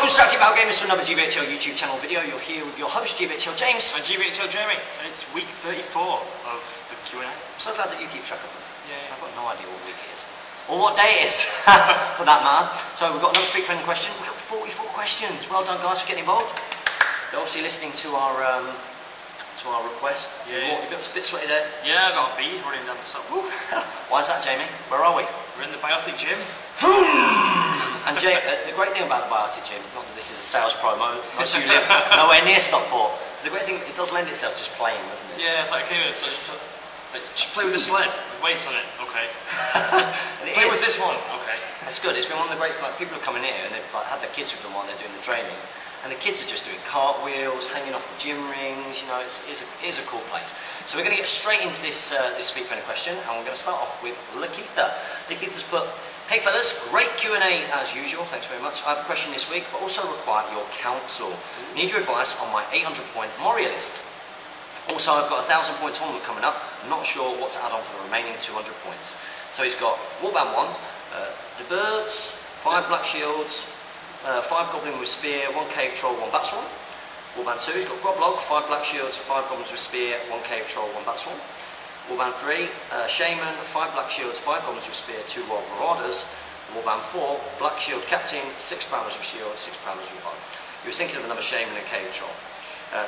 Welcome to Strategy Battle Gamers to another GBHL YouTube channel video. You're here with your host GBHL James. And GBHL Jeremy. And it's week 34 of the Q&A. I'm so glad that you keep track of them. Yeah. I've got no idea what week it is. Or what day it is, for that matter. So we've got another speak friendly question. We've got 44 questions. Well done guys for getting involved. They're obviously listening to our request. Yeah. You're a bit sweaty there. Yeah, I've got a bead running down the side. Why is that, Jamie? Where are we? We're in the biotic gym. And Jay, the great thing about the biotic gym, not that this is a sales promo, most of you live nowhere near Stockport, the great thing, it does lend itself to just playing, doesn't it? Yeah, it's like, okay, so just play with the sled with weights on it, okay. Play with this one, okay. That's good. It's been one of the great, like, people are coming here and they've like, had their kids with them while they're doing the training, and the kids are just doing cartwheels, hanging off the gym rings. You know, it's a cool place. So we're going to get straight into this speak friendly question, and we're going to start off with Lakitha. Lakitha's put, hey fellas, great Q&A as usual, thanks very much. I have a question this week, but also require your counsel. Need your advice on my 800 point Moria list. Also, I've got a 1,000 point tournament coming up. I'm not sure what to add on for the remaining 200 points. So he's got Warband 1, the birds, 5 black shields, 5 goblin with spear, 1 cave troll, 1 bat swarm. Warband 2, he's got Groblog, 5 black shields, 5 goblins with spear, 1 cave troll, 1 bat swarm. Warband 3, Shaman, 5 black shields, 5 goblins with spear, 2 wild marauders. Warband 4, black shield captain, 6 prowlers with shield, 6 prowlers with bow. He was thinking of another Shaman and cave troll.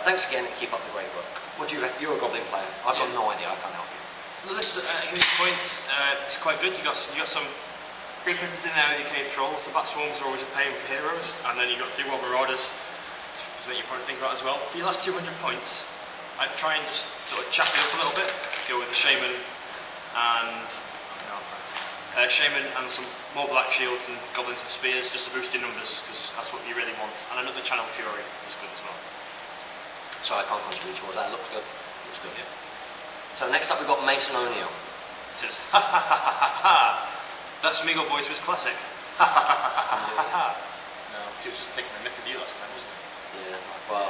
Thanks again and keep up the great work. What do you reckon? You're a goblin player. I've got no idea, I can't help you. The list at this point is quite good. You got some big hitters in there with your cave trolls. The bat swarms are always a pain for heroes, and then you got 2 wild marauders that you probably think about as well. For your last 200 points, I'd try and just sort of chap it up a little bit. Go with the Shaman and some more black shields and goblins with spears, just to boost your numbers, because that's what you really want. And another Channel Fury is good as well. Sorry, I can't contribute towards that. It looks good. Looks good, yeah. So next up we've got Mason O'Neill. It says, ha ha ha ha ha ha. That Smeagol voice was classic. Ha ha ha ha ha ha. No, he was just taking a mick of you last time, wasn't he? Yeah, well.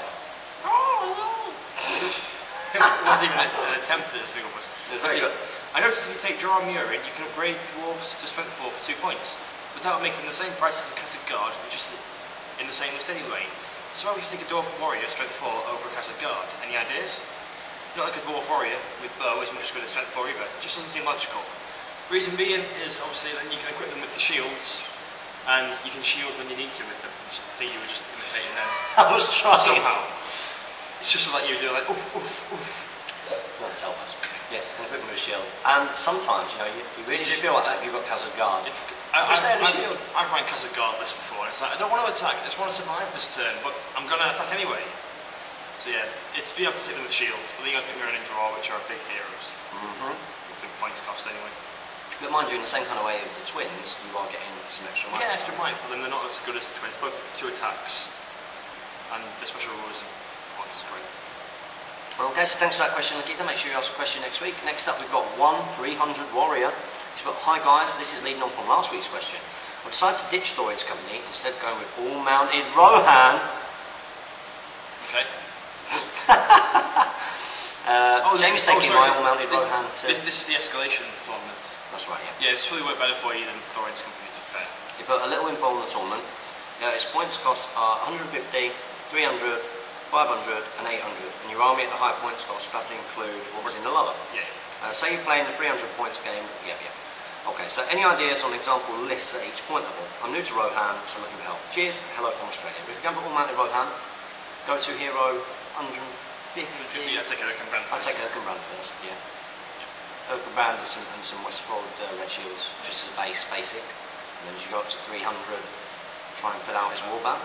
It wasn't even an attempt at a Smeagol voice. Very good. I noticed if you take Draw Mirror in, you can upgrade Dwarves to Strength 4 for 2 points. But that would make them the same price as a Casted Guard, which is in the same list anyway. So why would you take a Dwarf Warrior Strength 4 over a Casted Guard? Any ideas? Not like a Dwarf Warrior with bow isn't much good at Strength 4 either. It just doesn't seem logical. Reason being is obviously then you can equip them with the shields, and you can shield when you need to with them. I think you were just imitating them. I was trying. Somehow. It's just like you do, like oof, oof, oof. That's help us. Yeah, and equip them with a shield. And sometimes, you know, you really just feel like that if you've got Casted Guard. I've run Casted Guard list before, and it's like, I don't want to attack, I just want to survive this turn, but I'm going to attack anyway. So yeah, it's being able to take them with shields, but then you got to think we're running Draw, which are big heroes. Big points cost anyway. But mind you, in the same kind of way of the twins, you are getting some extra might. Yeah, extra might, but then they're not as good as the twins, both 2 attacks, and the special rules and points is great. Okay, so thanks for that question, Lakita. Make sure you ask a question next week. Next up, we've got 300 Warrior. He's got, hi guys, this is leading on from last week's question. I've decided to ditch Storage Company, instead going with all-mounted Rohan. Okay. Jamie's taking my all-mounted Rohan to... This is the escalation tournament. That's right, yeah. Yeah, it's probably worked better for you than Storage Company, to be fair. You put a little info on the tournament. Its points cost are 150, 300, 500 and 800, and your army at the high points cost would have to include what was in the lower. Yeah. Say you're playing the 300 points game, yeah. Okay, so any ideas on example lists at each point level? I'm new to Rohan, so I'm looking for help. Cheers, hello from Australia. But if you're going for all-mounted Rohan, go to hero 150. I'd take Urkin Brand first. I'd take Urkin Brand first, yeah. Urkin Brand and some Westfold red shields, just as a basic. And then as you go up to 300, try and fill out his warband.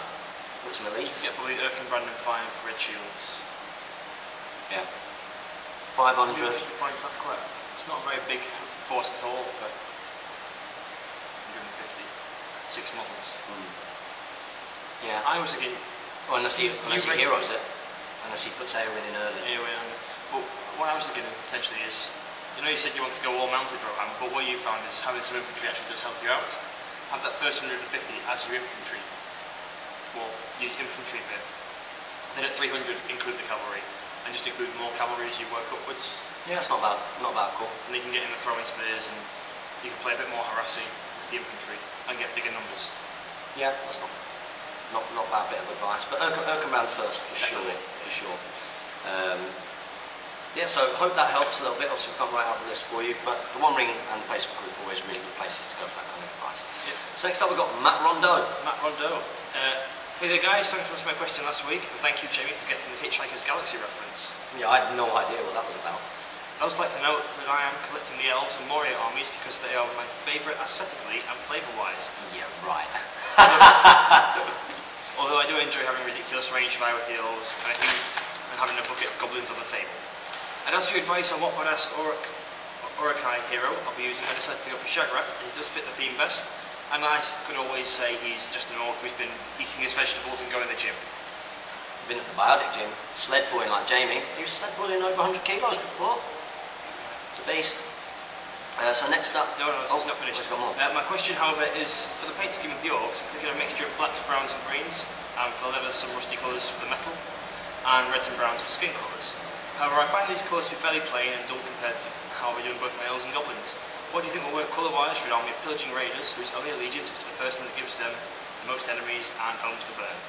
With some elites. Yeah, probably Urkin Brand and 5 red shields. Yeah. 500. 50 points, that's quite... It's not a very big force at all for 150. 6 models. Yeah. I was thinking... Well, unless he heroes it. Unless he puts Aeryn in early. But what I was thinking potentially is... You know, you said you want to go all-mounted Rohan, but what you found is having some infantry actually does help you out. Have that first 150 as your infantry. Well, your infantry bit. Then at 300 include the cavalry, and just include more cavalry as you work upwards. Yeah, it's not bad call. And you can get in the throwing spears, and you can play a bit more harassing with the infantry and get bigger numbers. Yeah, that's not. not bad bit of advice. But Erkenbrand first, for Definitely. sure. Yeah, so hope that helps a little bit. Obviously, we can't write out the list for you, but the One Ring and the Facebook group are always really good places to go for that kind of advice. Yeah. So next up, we've got Matt Rondeau. Matt Rondeau. Hey there guys, thanks for answering my question last week, and thank you Jamie for getting the Hitchhiker's Galaxy reference. Yeah, I had no idea what that was about. I would like to note that I am collecting the Elves and Moria armies because they are my favourite aesthetically and flavour-wise. Yeah, right. Although I do enjoy having ridiculous range fire with the Elves and having a bucket of goblins on the table. I'd ask for your advice on what badass Orakai hero I'll be using. I decided to go for Shagrat. He does fit the theme best, and I could always say he's just an orc who's been eating his vegetables and going to the gym. Been at the biotic gym, sled pulling like Jamie. He was sled pulling over 100 kilos before. It's a beast. So next up... No, it's not finished. Got more. My question, however, is for the paint scheme of the Orcs, I'm picking a mixture of blacks, browns and greens, and for the leather some rusty colours for the metal, and reds and browns for skin colours. However, I find these colours to be fairly plain and dull compared to how we're doing both my elves and goblins. What do you think will work colour-wise for an army of pillaging raiders whose only allegiance is to the person that gives them the most enemies and homes to burn?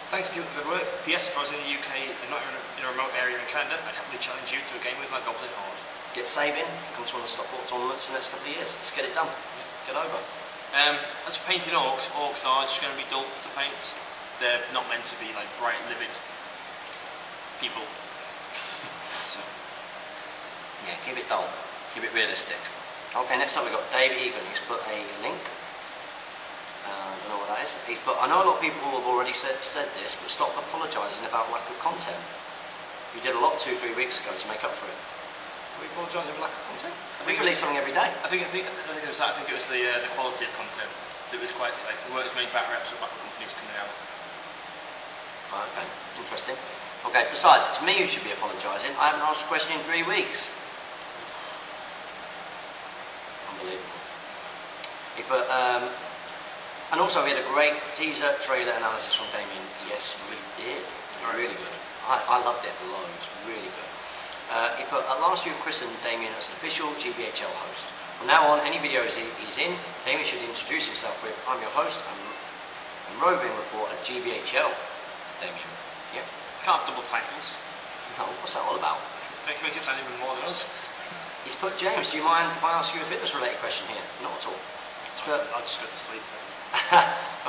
Thanks for the good work. P.S. If I was in the UK and not in a remote area in Canada, I'd happily challenge you to a game with my Goblin Horde. Get saving, come to one of the Stockport tournaments in the next couple of years. Let's get it done. Get over. As for painting orcs, orcs are just going to be dull to paint. They're not meant to be like bright, livid people. So. Yeah, keep it dull. Keep it realistic. Okay, next up we've got Dave Egan. He's put a link. I don't know what that is. He's put, I know a lot of people have already said this, but stop apologising about lack of content. You did a lot 2-3 weeks ago to make up for it. Are we apologising for lack of content? We release something every day. I think it was that. I think it was the quality of content. It was quite like we weren't as many back reps of battle companies coming out. Right, okay, interesting. Okay, besides, it's me who should be apologising. I haven't asked a question in 3 weeks. Unbelievable. He put, and also we had a great teaser trailer analysis from Damian. Yes, we did. It was really good. I loved it loads. Really good. He put, at last you've christened Damian as an official GBHL host. From now on, any videos he's in, Damian should introduce himself with, I'm your host and roving reporter at GBHL. Damian. Yep. Can't have double titles. No, what's that all about? Makes him sound even more than us. He's put, James, do you mind if I ask you a fitness related question here? Not at all. I'll just go to sleep then.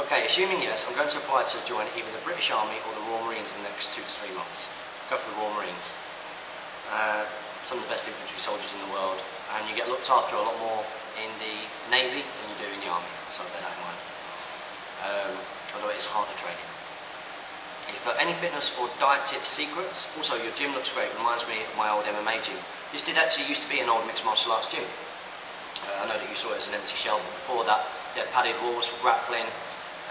Okay, assuming yes, I'm going to apply to join either the British Army or the Royal Marines in the next 2 to 3 months. Go for the Royal Marines. Some of the best infantry soldiers in the world, and you get looked after a lot more in the Navy than you do in the Army, so bear that in mind. Although it is harder training. If you've got any fitness or diet tips, secrets, also your gym looks great, reminds me of my old MMA gym. This did actually used to be an old mixed martial arts gym. I know that you saw it as an empty shell, but before that they had padded walls for grappling.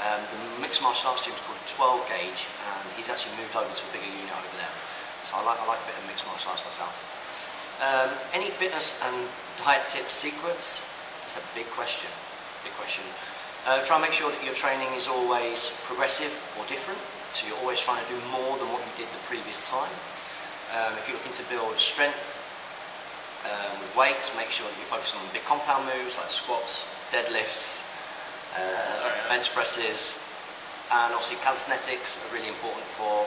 The mixed martial arts gym is called 12 Gauge, and he's actually moved over to a bigger unit over there. So I like a bit of mixed martial arts myself. Any fitness and diet tips, secrets? That's a big question. Big question. Try and make sure that your training is always progressive or different. So you're always trying to do more than what you did the previous time. If you're looking to build strength with weights, make sure that you focus on big compound moves like squats, deadlifts, bench presses, and obviously calisthenics are really important for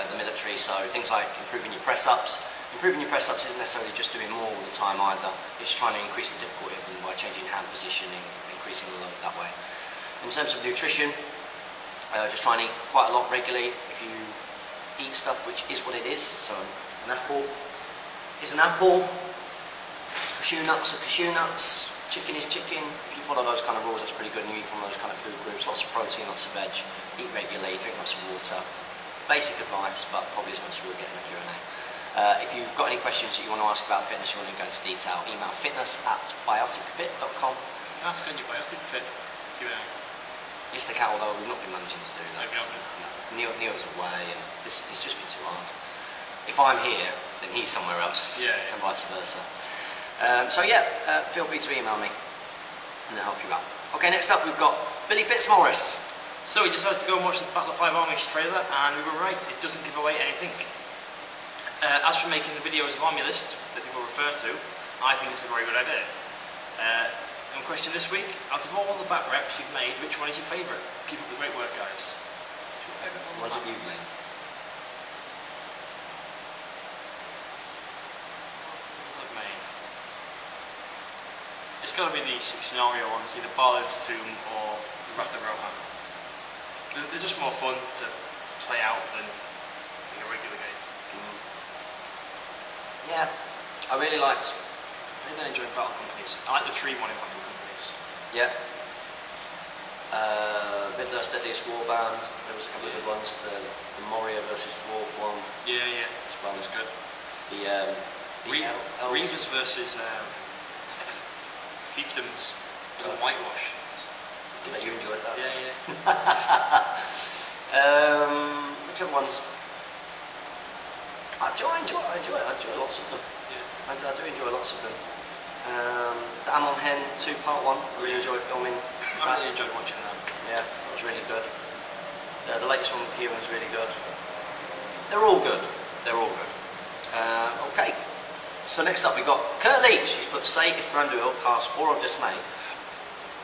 the military. So things like improving your press-ups. Improving your press-ups isn't necessarily just doing more all the time either. It's trying to increase the difficulty of them by changing hand positioning, increasing the load that way. In terms of nutrition, just try and eat quite a lot regularly. If you eat stuff which is what it is, so an apple is an apple, cashew nuts are cashew nuts, chicken is chicken. If you follow those kind of rules, that's pretty good, and you eat from those kind of food groups, lots of protein, lots of veg, eat regularly, drink lots of water. Basic advice, but probably as much as we'll get in the Q&A. If you've got any questions that you want to ask about fitness, you want to go into detail, email fitness@bioticfit.com. Can I ask on your Biotic Fit Q&A? Yes, they can, although we've not been managing to do that. Maybe not been. No. Neil's away, and it's just been too hard. If I'm here, then he's somewhere else, and vice versa. So yeah, feel free to email me, and they'll help you out. Okay, next up we've got Billy Fitzmaurice. So we decided to go and watch the Battle of 5 Armies trailer, and we were right, it doesn't give away anything. As for making the videos of army list that people refer to, I think it's a very good idea. I'm question this week, out of all the back reps you've made, which one is your favourite? Keep up the great work, guys. What have you made? I've made. It's got to be these scenario ones, either Balin's Tomb or Wrath of Rohan. They're just more fun to play out than a regular game. Yeah, I really liked. I enjoy Battle Companies. I like the tree one in Battle Companies. Yeah. Midler's Deadliest Warband. There was a couple of good ones. The Moria versus Dwarf one. Yeah, yeah. This one was good. The Reavers versus Fiefdoms with a whitewash. You enjoyed that? Yeah, yeah. Which other ones? I enjoy lots of them. Yeah. I do enjoy lots of them. The Amon Hen 2 Part 1, I really enjoyed filming. I really enjoyed watching that. Yeah, that was really good. The latest one with Kieran's really good. They're all good. Okay. So next up we've got Kurt Leach. He's put, say if Branduil casts Aura of Dismay,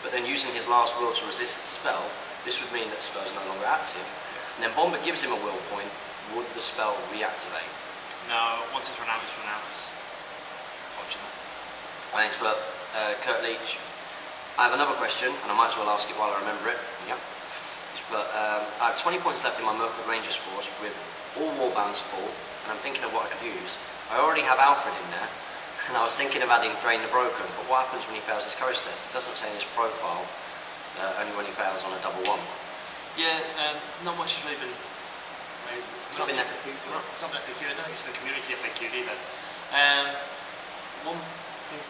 but then using his last will to resist the spell, this would mean that the spell is no longer active. And then Bomber gives him a will point, would the spell reactivate? No, once it's run out, it's run out. Unfortunately. Thanks, but Kurt Leach. I have another question, and I might as well ask it while I remember it. Yeah. But I have 20 points left in my Mirkwood Rangers force with all Warbound support, and I'm thinking of what I could use. I already have Alfred in there, and I was thinking of adding Thrain the Broken, but what happens when he fails his courage test? It doesn't say in his profile, only when he fails on a double one. Yeah, not much has really been... It's not been FAQ'd. It's not been FAQ'd, I don't think it's been community FAQ'd either. One thing,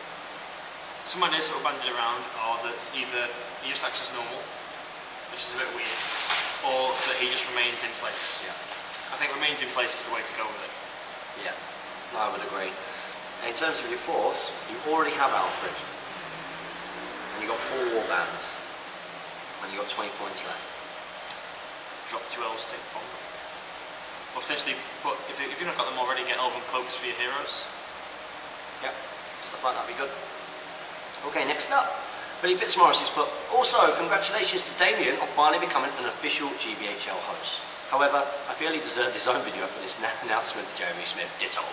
some ideas sort of banded around are that either he just acts as normal, which is a bit weird, or that he just remains in place. Yeah. I think remains in place is the way to go with it. Yeah, I would agree. In terms of your force, you already have Alfred, and you got 4 Warbands, and you got 20 points left. Drop 2 elves, take bomb. Or potentially put, if you've not got them already, get elven cloaks for your heroes. Yep, stuff like that would be good. Okay, next up, Billy Fitzmaurice has put, also congratulations to Damian on finally becoming an official GBHL host. However, I feel he deserved his own video for this announcement, Jeremy Smith. Ditto.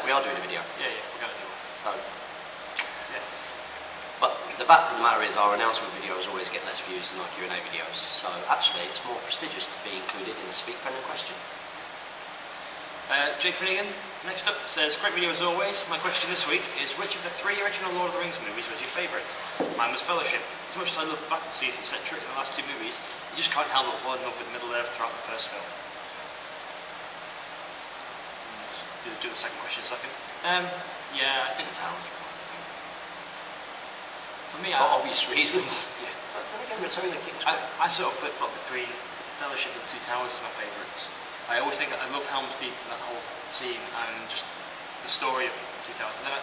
We are doing a video. Yeah, we're going to do it. So, yeah. But the fact of the matter is our announcement videos always get less views than our Q&A videos. So actually it's more prestigious to be included in a Speak Friend and Question. Jake Finnegan, next up, says, great video as always. My question this week is, which of the 3 original Lord of the Rings movies was your favourite? Mine was Fellowship. As much as I love the battle scenes, etc. in the last 2 movies, you just can't help but fall in love with Middle-earth throughout the first film. Let's do the second question second. Yeah, I think... Two Towns. For me, for obvious reasons. Yeah. I sort of flip-flop between Fellowship and 2 Towers as my favourites. I always think I love Helm's Deep and that whole scene and just the story of 2 Towers. But then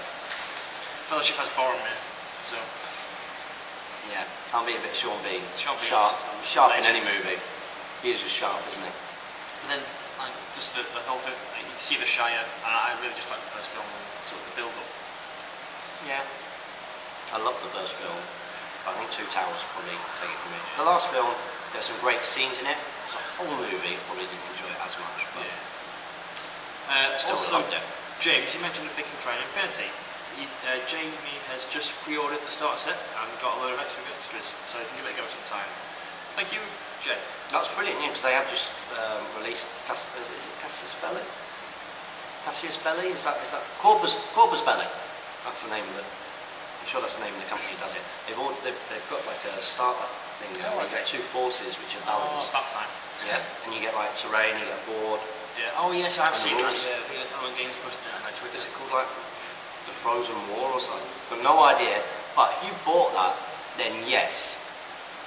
Fellowship has Boromir, so... Yeah, can't be a bit Sean Bean. Sharp in any movie. He is just sharp, isn't he? But then, just the whole thing, you see the Shire, and I really just like the first film and sort of the build-up. Yeah. I love the first film. I think 2 Towers probably take it from me. The last film, there's some great scenes in it. It's a whole movie, I probably didn't enjoy it as much. But still also, loved it. James, you mentioned the Thinking Train Infinity. Jamie has just pre-ordered the starter set and got a load of extras, so you can give it a go sometime. Thank you, Jay. That's brilliant news, because they have just released, is it Cassius Belli? Cassius Belli? Is that Corpus Belli? That's the name of it. I'm sure that's the name of the company that does it. They've got like a starter thing there. You get 2 forces which are balanced. Oh, about time. Yeah, and you get like terrain, you get board. Yeah. Oh yes, I've seen that. Yeah, I think Owen Games posted it on their Twitter. Is it called like the Frozen War or something? I've got no idea. But if you bought that, then yes,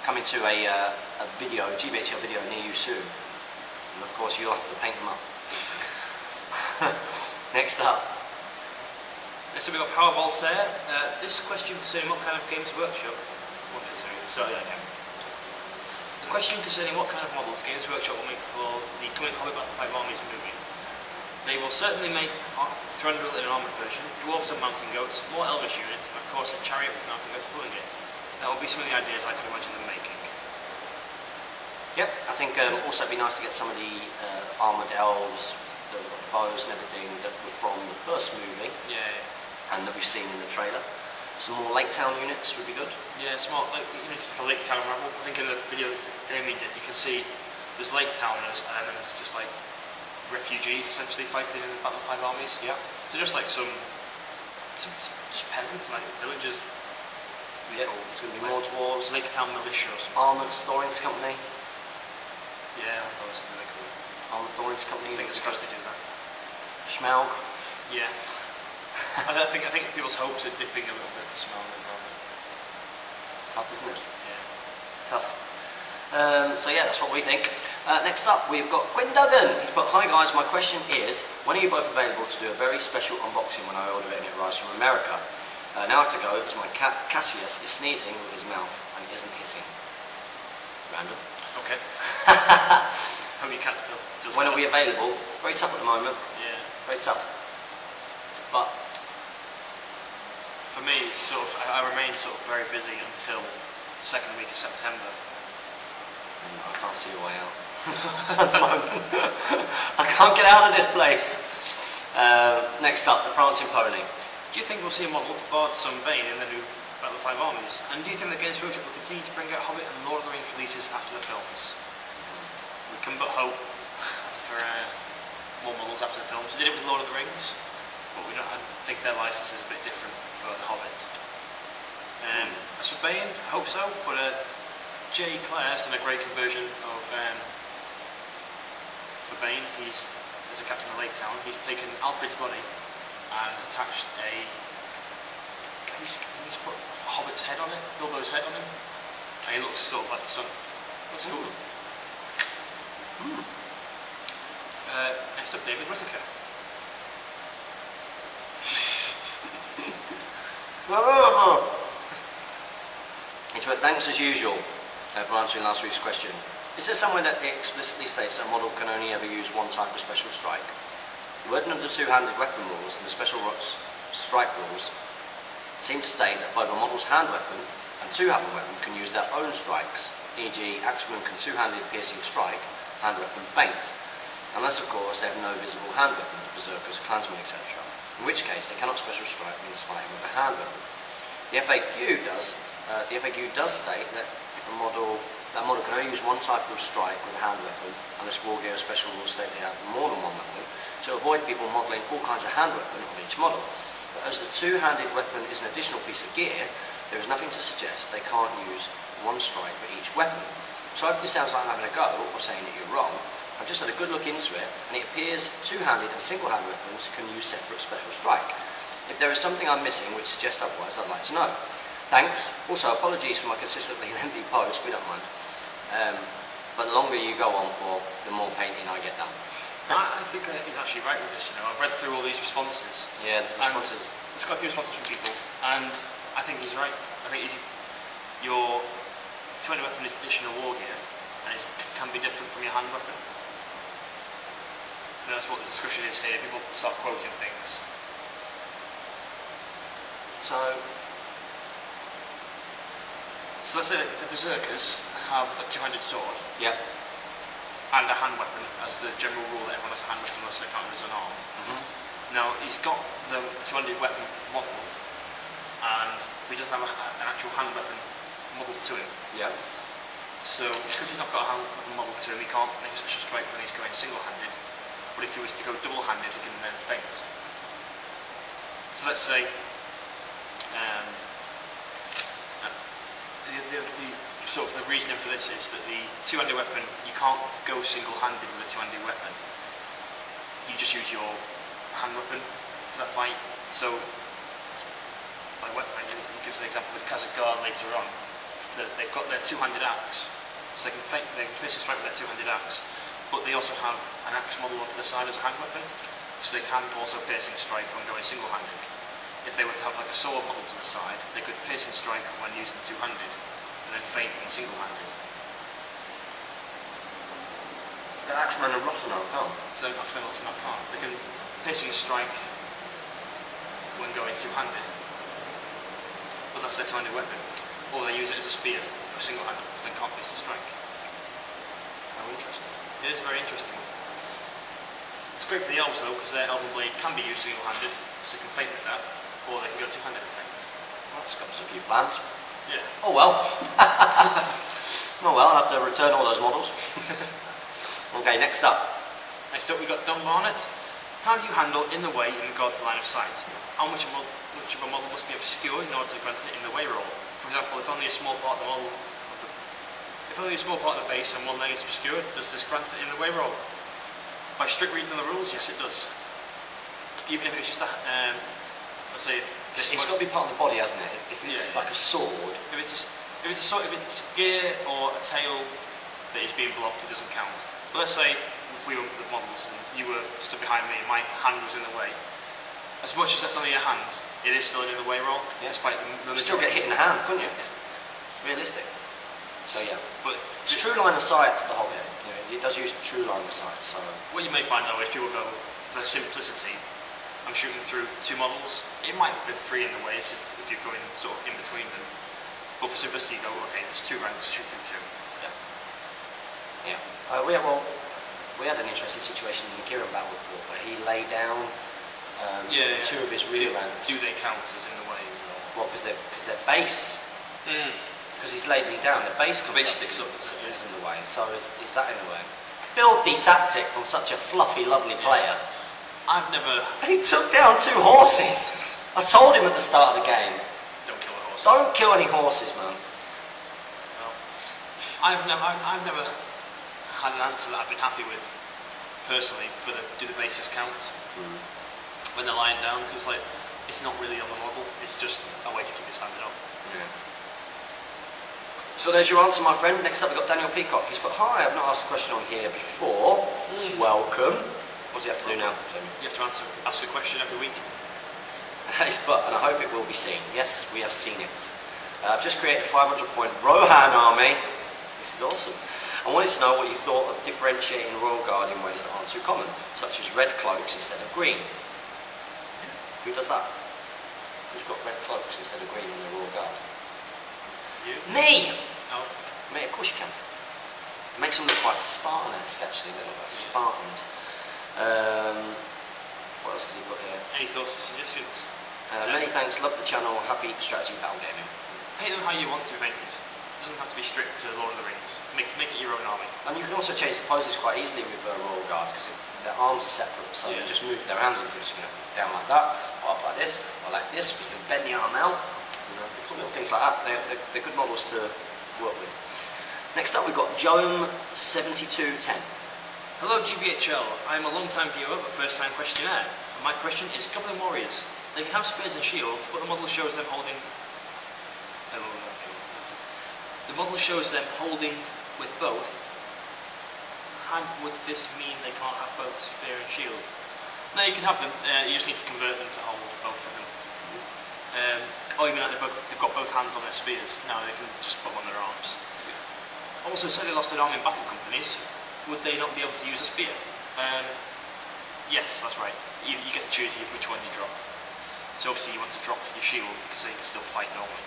coming to a video, a GBHL video near you soon. And of course you'll have to paint them up. Next up. So we've got Power Voltaire. This question concerning what kind of Games Workshop... The question concerning what kind of models Games Workshop will make for the coming Hobbit Battle 5 Armies movie. They will certainly make Thranduil in an armoured version, Dwarves and Mountain Goats, more Elvish units, and of course dwarves a chariot with mountain goats pulling it. That would be some of the ideas I could imagine them making. Yep, I think also it'd be nice to get some of the armoured elves, the bows and everything that were from the first movie. Yeah. And that we've seen in the trailer. Some more Lake Town units would be good. Yeah, smart. Like, it's like a Lake Town rabble. I think in the video that Damian did, you can see there's Lake Towners and then there's just like refugees essentially fighting in the Battle of Five Armies. Yeah. So just like some just peasants, like villagers. Yeah, it's going to be more dwarves. Lake Town militia or something. Armoured Thorin's Company. Yeah, I thought it was really cool. Armoured Thorin's Company. I think it's because they do that. Schmaug. Yeah. I think people's hopes are dipping a little bit for Schmaug at the moment. Tough, isn't it? Yeah. Tough. So yeah, that's what we think. Next up, we've got Quinn Duggan. He's put, "Hi guys, my question is, when are you both available to do a very special unboxing when I order it and it arrives from America? Now I have to go as my cat Cassius is sneezing with his mouth and isn't hissing." Random. Okay. Hope you can't feel. When are we available? Very tough at the moment. Yeah. Very tough. But for me, I remain sort of very busy until the second week of September. I can't see a way out at the moment. I can't get out of this place. Next up, the Prancing Pony. Do you think we'll see a model for Bard Bane in the new Battle of Five Armies? And do you think that Games Workshop will continue to bring out Hobbit and Lord of the Rings releases after the films? We can but hope for more models after the films. We did it with Lord of the Rings, but I think their license is a bit different for the Hobbit. As for Bane, I hope so, but Jay Clare's done a great conversion of for Bane. He's a captain of Lake Town. He's taken Alfred's body and attached he's put a Hobbit's head on it, Bilbo's head on him, and he looks sort of like the sun. Looks cool. Next up, David Whittaker. It's but thanks as usual for answering last week's question. Is there somewhere that explicitly states that a model can only ever use one type of special strike? The wording of the two-handed weapon rules and the special strike rules seem to state that both a model's hand weapon and two-handed weapon can use their own strikes, e.g. Axeman can two-handed piercing strike, hand weapon feint, unless of course they have no visible hand weapon, berserkers, clansmen, etc., in which case they cannot special strike when he's fighting with a hand weapon. The FAQ does state that if that model can only use one type of strike with a hand weapon, unless War Gear special rules state they have more than one weapon, to avoid people modelling all kinds of hand weapon on each model. But as the two-handed weapon is an additional piece of gear, there is nothing to suggest they can't use one strike for each weapon. So if this sounds like I'm having a go or saying that you're wrong, I've just had a good look into it, and it appears two-handed and single-handed weapons can use separate special strike. If there is something I'm missing which suggests otherwise, I'd like to know. Thanks. Also, apologies for my consistently lengthy post, we don't mind. But the longer you go on for, the more painting I get done. I think he's actually right with this, I've read through all these responses. Yeah, the responses. There's quite a few responses from people, and I think he's right. I think if your two-handed weapon is additional war gear, and it can be different from your hand weapon. And that's what the discussion is here. People start quoting things. So let's say that the berserkers have a two-handed sword. Yeah. And a hand weapon as the general rule that everyone has a hand weapon unless they're counted as unarmed. Now he's got the two-handed weapon modelled, and he doesn't have an actual hand weapon modelled to him. Yeah. So because he's not got a hand weapon modelled to him, he can't make a special strike when he's going single-handed. But if he was to go double-handed, he can then feint. So let's say the reasoning for this is that the two-handed weapon, you can't go single-handed with a two-handed weapon. You just use your hand weapon for that fight. So, like he gives an example with Khazad later on. They've got their two-handed axe, so they can place a strike with their two-handed axe, but they also have an axe model onto the side as a hand weapon, so they can also piercing strike when going single-handed. If they were to have like a sword model to the side, they could piercing strike when using two-handed, and then feint when single-handed. The Axeman and Rossino can't. So Axeman and Rossino can't. They can piercing strike when going two-handed. that's their two-handed weapon. Or they use it as a spear for single-handed, then can't miss a strike. How interesting. It is a very interesting one. It's great for the elves though, because their elven blade can be used single-handed, so they can feint with that, or they can go two-handed and feint. Well, that's got a few plans. Yeah. Oh well. Oh well, I'll have to return all those models. Okay, next up. Next up we've got Dumbarnet. How do you handle in the way in regards to line of sight? How much of a model must be obscured in order to grant it in the way roll? For example, if only a small part of the model, if only a small part of the base and one leg is obscured, does this grant it in the way roll? By strict reading of the rules, yes it does. Even if it's just a, let's say, It's got to be part of the body, hasn't it? If it's like a sword. If it's gear or a tail that is being blocked, it doesn't count. But let's say if we were the models and you were stood behind me and my hand was in the way, as much as that's only a hand, it is still in the way roll. Yeah. Despite the You'd still get hit in the hand, couldn't you? Realistic. So yeah. But it's true line of sight, the Hobbit. You know, it does use true line of sight. So what you may find though is people go for simplicity. I'm shooting through two models. It might have been three in the ways if you're going sort of in between them. But for simplicity, you go, okay, there's two ranks, shoot through two. Yeah. We had an interesting situation in the Kieran battle report where he lay down two of his rear ranks. Do they count as in the way as well? Well, because their base, because he's laid them down, their base sticks up is in the way. So is that in the way? Filthy tactic from such a fluffy, lovely player. I've never... He took down two horses. I told him at the start of the game. Don't kill the horses. Don't kill any horses, man. Well, I've never had an answer that I've been happy with, personally, for do the bases count when they're lying down, because like, it's not really on the model, it's just a way to keep it standing up. Yeah. So there's your answer, my friend. Next up we've got Daniel Peacock. He's put, hi, I've not asked a question on here before. Welcome. What does he have to do now, Jamie? You have to ask a question every week. He's put, and I hope it will be seen. Yes, we have seen it. I've just created a 500-point Rohan army. This is awesome. I wanted to know what you thought of differentiating Royal Guard in ways that aren't too common, such as red cloaks instead of green. Who does that? Who's got red cloaks instead of green in the Royal Guard? You? Me! Oh. Mate, of course you can. It makes them look quite Spartan-esque, actually. They look like Spartans. What else has he got here? Any thoughts or suggestions? Many thanks, love the channel, happy strategy battle gaming. Paint them how you want to be painted. It doesn't have to be strict to Lord of the Rings. Make it your own army. And you can also change the poses quite easily with Royal Guard because their arms are separate, so you just move their hands into down like that, or up like this, or like this. We can bend the arm out, little things like that. They're good models to work with. Next up we've got Joam7210. Hello GBHL, I'm a long-time viewer but first-time questionnaire. And my question is Goblin Warriors. They can have spears and shields, but the model shows them holding... The model shows them holding with both. And would this mean they can't have both spear and shield? No, you can have them. You just need to convert them to hold both of them. Oh, you mean like they've got both hands on their spears? No, they can just put them on their arms. Also, say they lost an arm in battle companies, would they not be able to use a spear? Yes, that's right. You get to choose which one you drop. So obviously you want to drop your shield because they can still fight normally.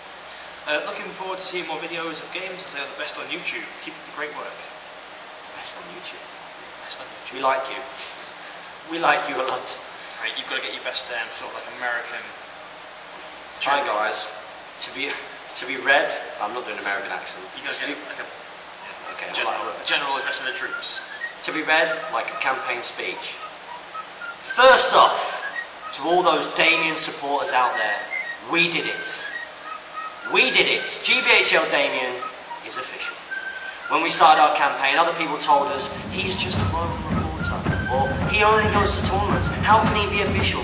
Looking forward to seeing more videos of games as they are the best on YouTube. Keep up the great work. The best on YouTube? Best on YouTube. We like you. We like you a lot. Right, you've got to get your best sort of like American... Hi guys. To be read, I'm not doing an American accent. You got to get like a general addressing the troops. To be read like a campaign speech. First off, to all those Damian supporters out there, we did it. We did it. GBHL Damian is official. When we started our campaign, other people told us he's just a roving reporter, or he only goes to tournaments. How can he be official?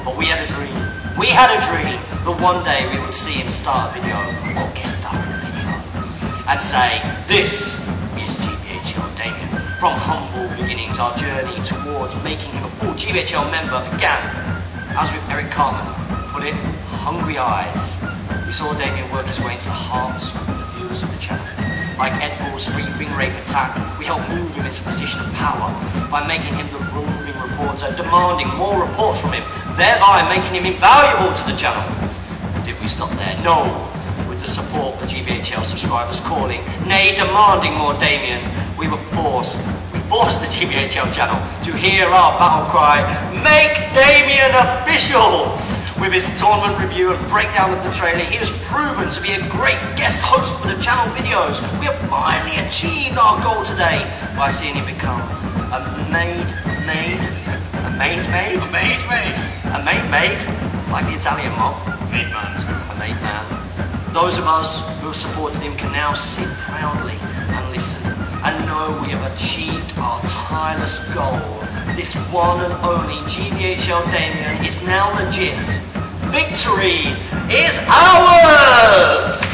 But we had a dream. We had a dream that one day we would see him start a video, or guest star in a video, and say, this is GBHL Damian. From humble beginnings, our journey towards making him a full GBHL member began, as with Eric Cartman put it, hungry eyes. We saw Damian work his way into the hearts of the viewers of the channel. Like Ed Bull's free wing rape attack, we helped move him into a position of power by making him the roving reporter, demanding more reports from him, thereby making him invaluable to the channel. did we stop there? No! With the support of GBHL subscribers calling, nay demanding more Damian, we forced the GBHL channel to hear our battle cry, make Damian official! With his tournament review and breakdown of the trailer, he has proven to be a great guest host for the channel videos. We have finally achieved our goal today by seeing him become a maid, like the Italian mob. Maid man. A maid man. Those of us who have supported him can now sit proudly and listen and know we have achieved our tireless goal. This one and only GBHL Damian is now legit. Victory is ours!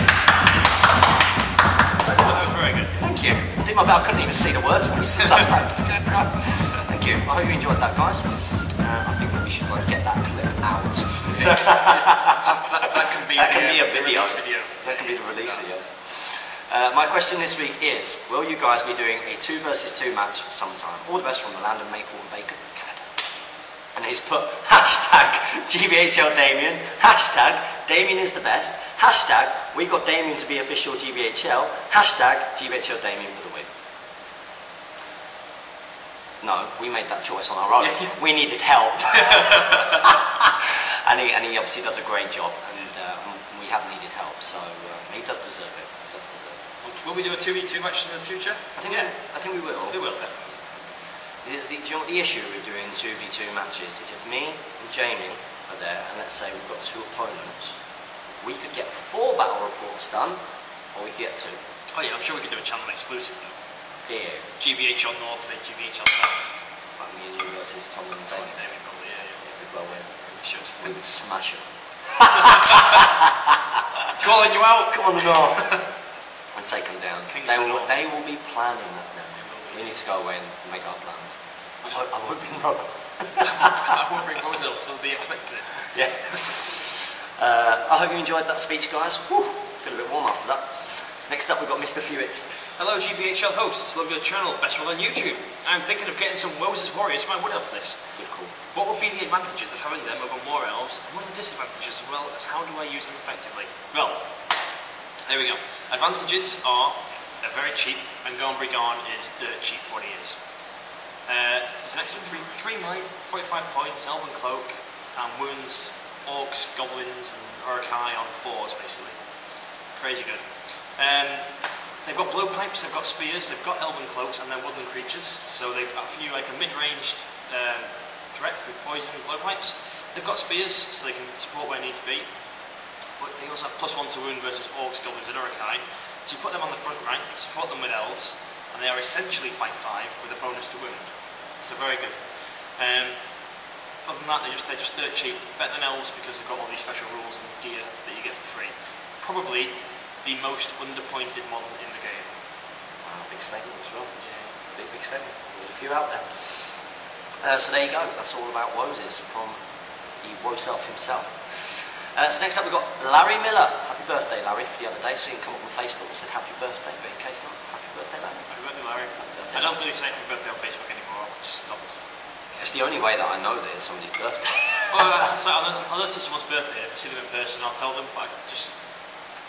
That was very good. Thank you. I did my best. I couldn't even see the words. Thank you. I hope you enjoyed that, guys. I think we should get that clip out. that can be a video. That can be the release video. My question this week is, will you guys be doing a 2 versus 2 match sometime? All the best from the land of maple and bacon, Canada. And he's put hashtag GBHL Damian, hashtag Damian is the best, hashtag we got Damian to be official GBHL, hashtag GBHL Damian for the win. No, we made that choice on our own. We needed help. and he obviously does a great job, and we have needed help, so he does deserve it. Will we do a 2v2 match in the future? I think we will. We will, definitely. Do you know what the issue with doing 2v2 matches is? If me and Jamie are there, and let's say we've got 2 opponents, we could get 4 battle reports done, or we could get 2. Oh yeah, I'm sure we could do a channel exclusive though. Yeah. GBHL North and GBHL South. Like me and you versus Tom and Damian. Damian probably, yeah. We'd well win. We should. We would smash them. Calling you out! Come on the door. And take them down. They will be planning that now. We need to go away and make our plans. I won't bring Rohan. I won't bring Rohan, so they'll be expecting it. Yeah. I hope you enjoyed that speech, guys. Whew, feel a bit warm after that. Next up, we've got Mr. Fewitt. Hello, GBHL hosts. Love your channel. Best one on YouTube. I'm thinking of getting some Moses Warriors for my Wood Elf list. Good call. What would be the advantages of having them over more elves, and what are the disadvantages as well as how do I use them effectively? Well, there we go. Advantages are they're very cheap, and Gone is dirt cheap for what he is. It's an extra 3 might, 45 points, Elven Cloak, and wounds Orcs, Goblins, and Orcs on 4s basically. Crazy good. They've got blowpipes, they've got spears, they've got Elven Cloaks, and they're woodland creatures, so they've got for you like a mid-range threat with poison and blowpipes. They've got spears, so they can support where they need to be. But they also have +1 to wound versus Orcs, Goblins and Urukai. So you put them on the front rank, support them with elves, and they are essentially fight 5 with a bonus to wound. So very good. Other than that, they're just dirt cheap, better than elves because they've got all these special rules and gear that you get for free. Probably the most underpointed model in the game. Wow, big statement as well. Yeah, big statement. There's a few out there. So there you go. That's all about Woses from the Woself himself. So next up we've got Larry Miller. Happy birthday, Larry, for the other day. So you can come up on Facebook and said happy birthday, but in case not, happy birthday, Larry. Happy birthday, Larry. I don't really say happy birthday on Facebook anymore. I just stopped. It's the only way that I know that it's somebody's birthday. Well, I'll let someone's birthday. If I see them in person, I'll tell them. But I just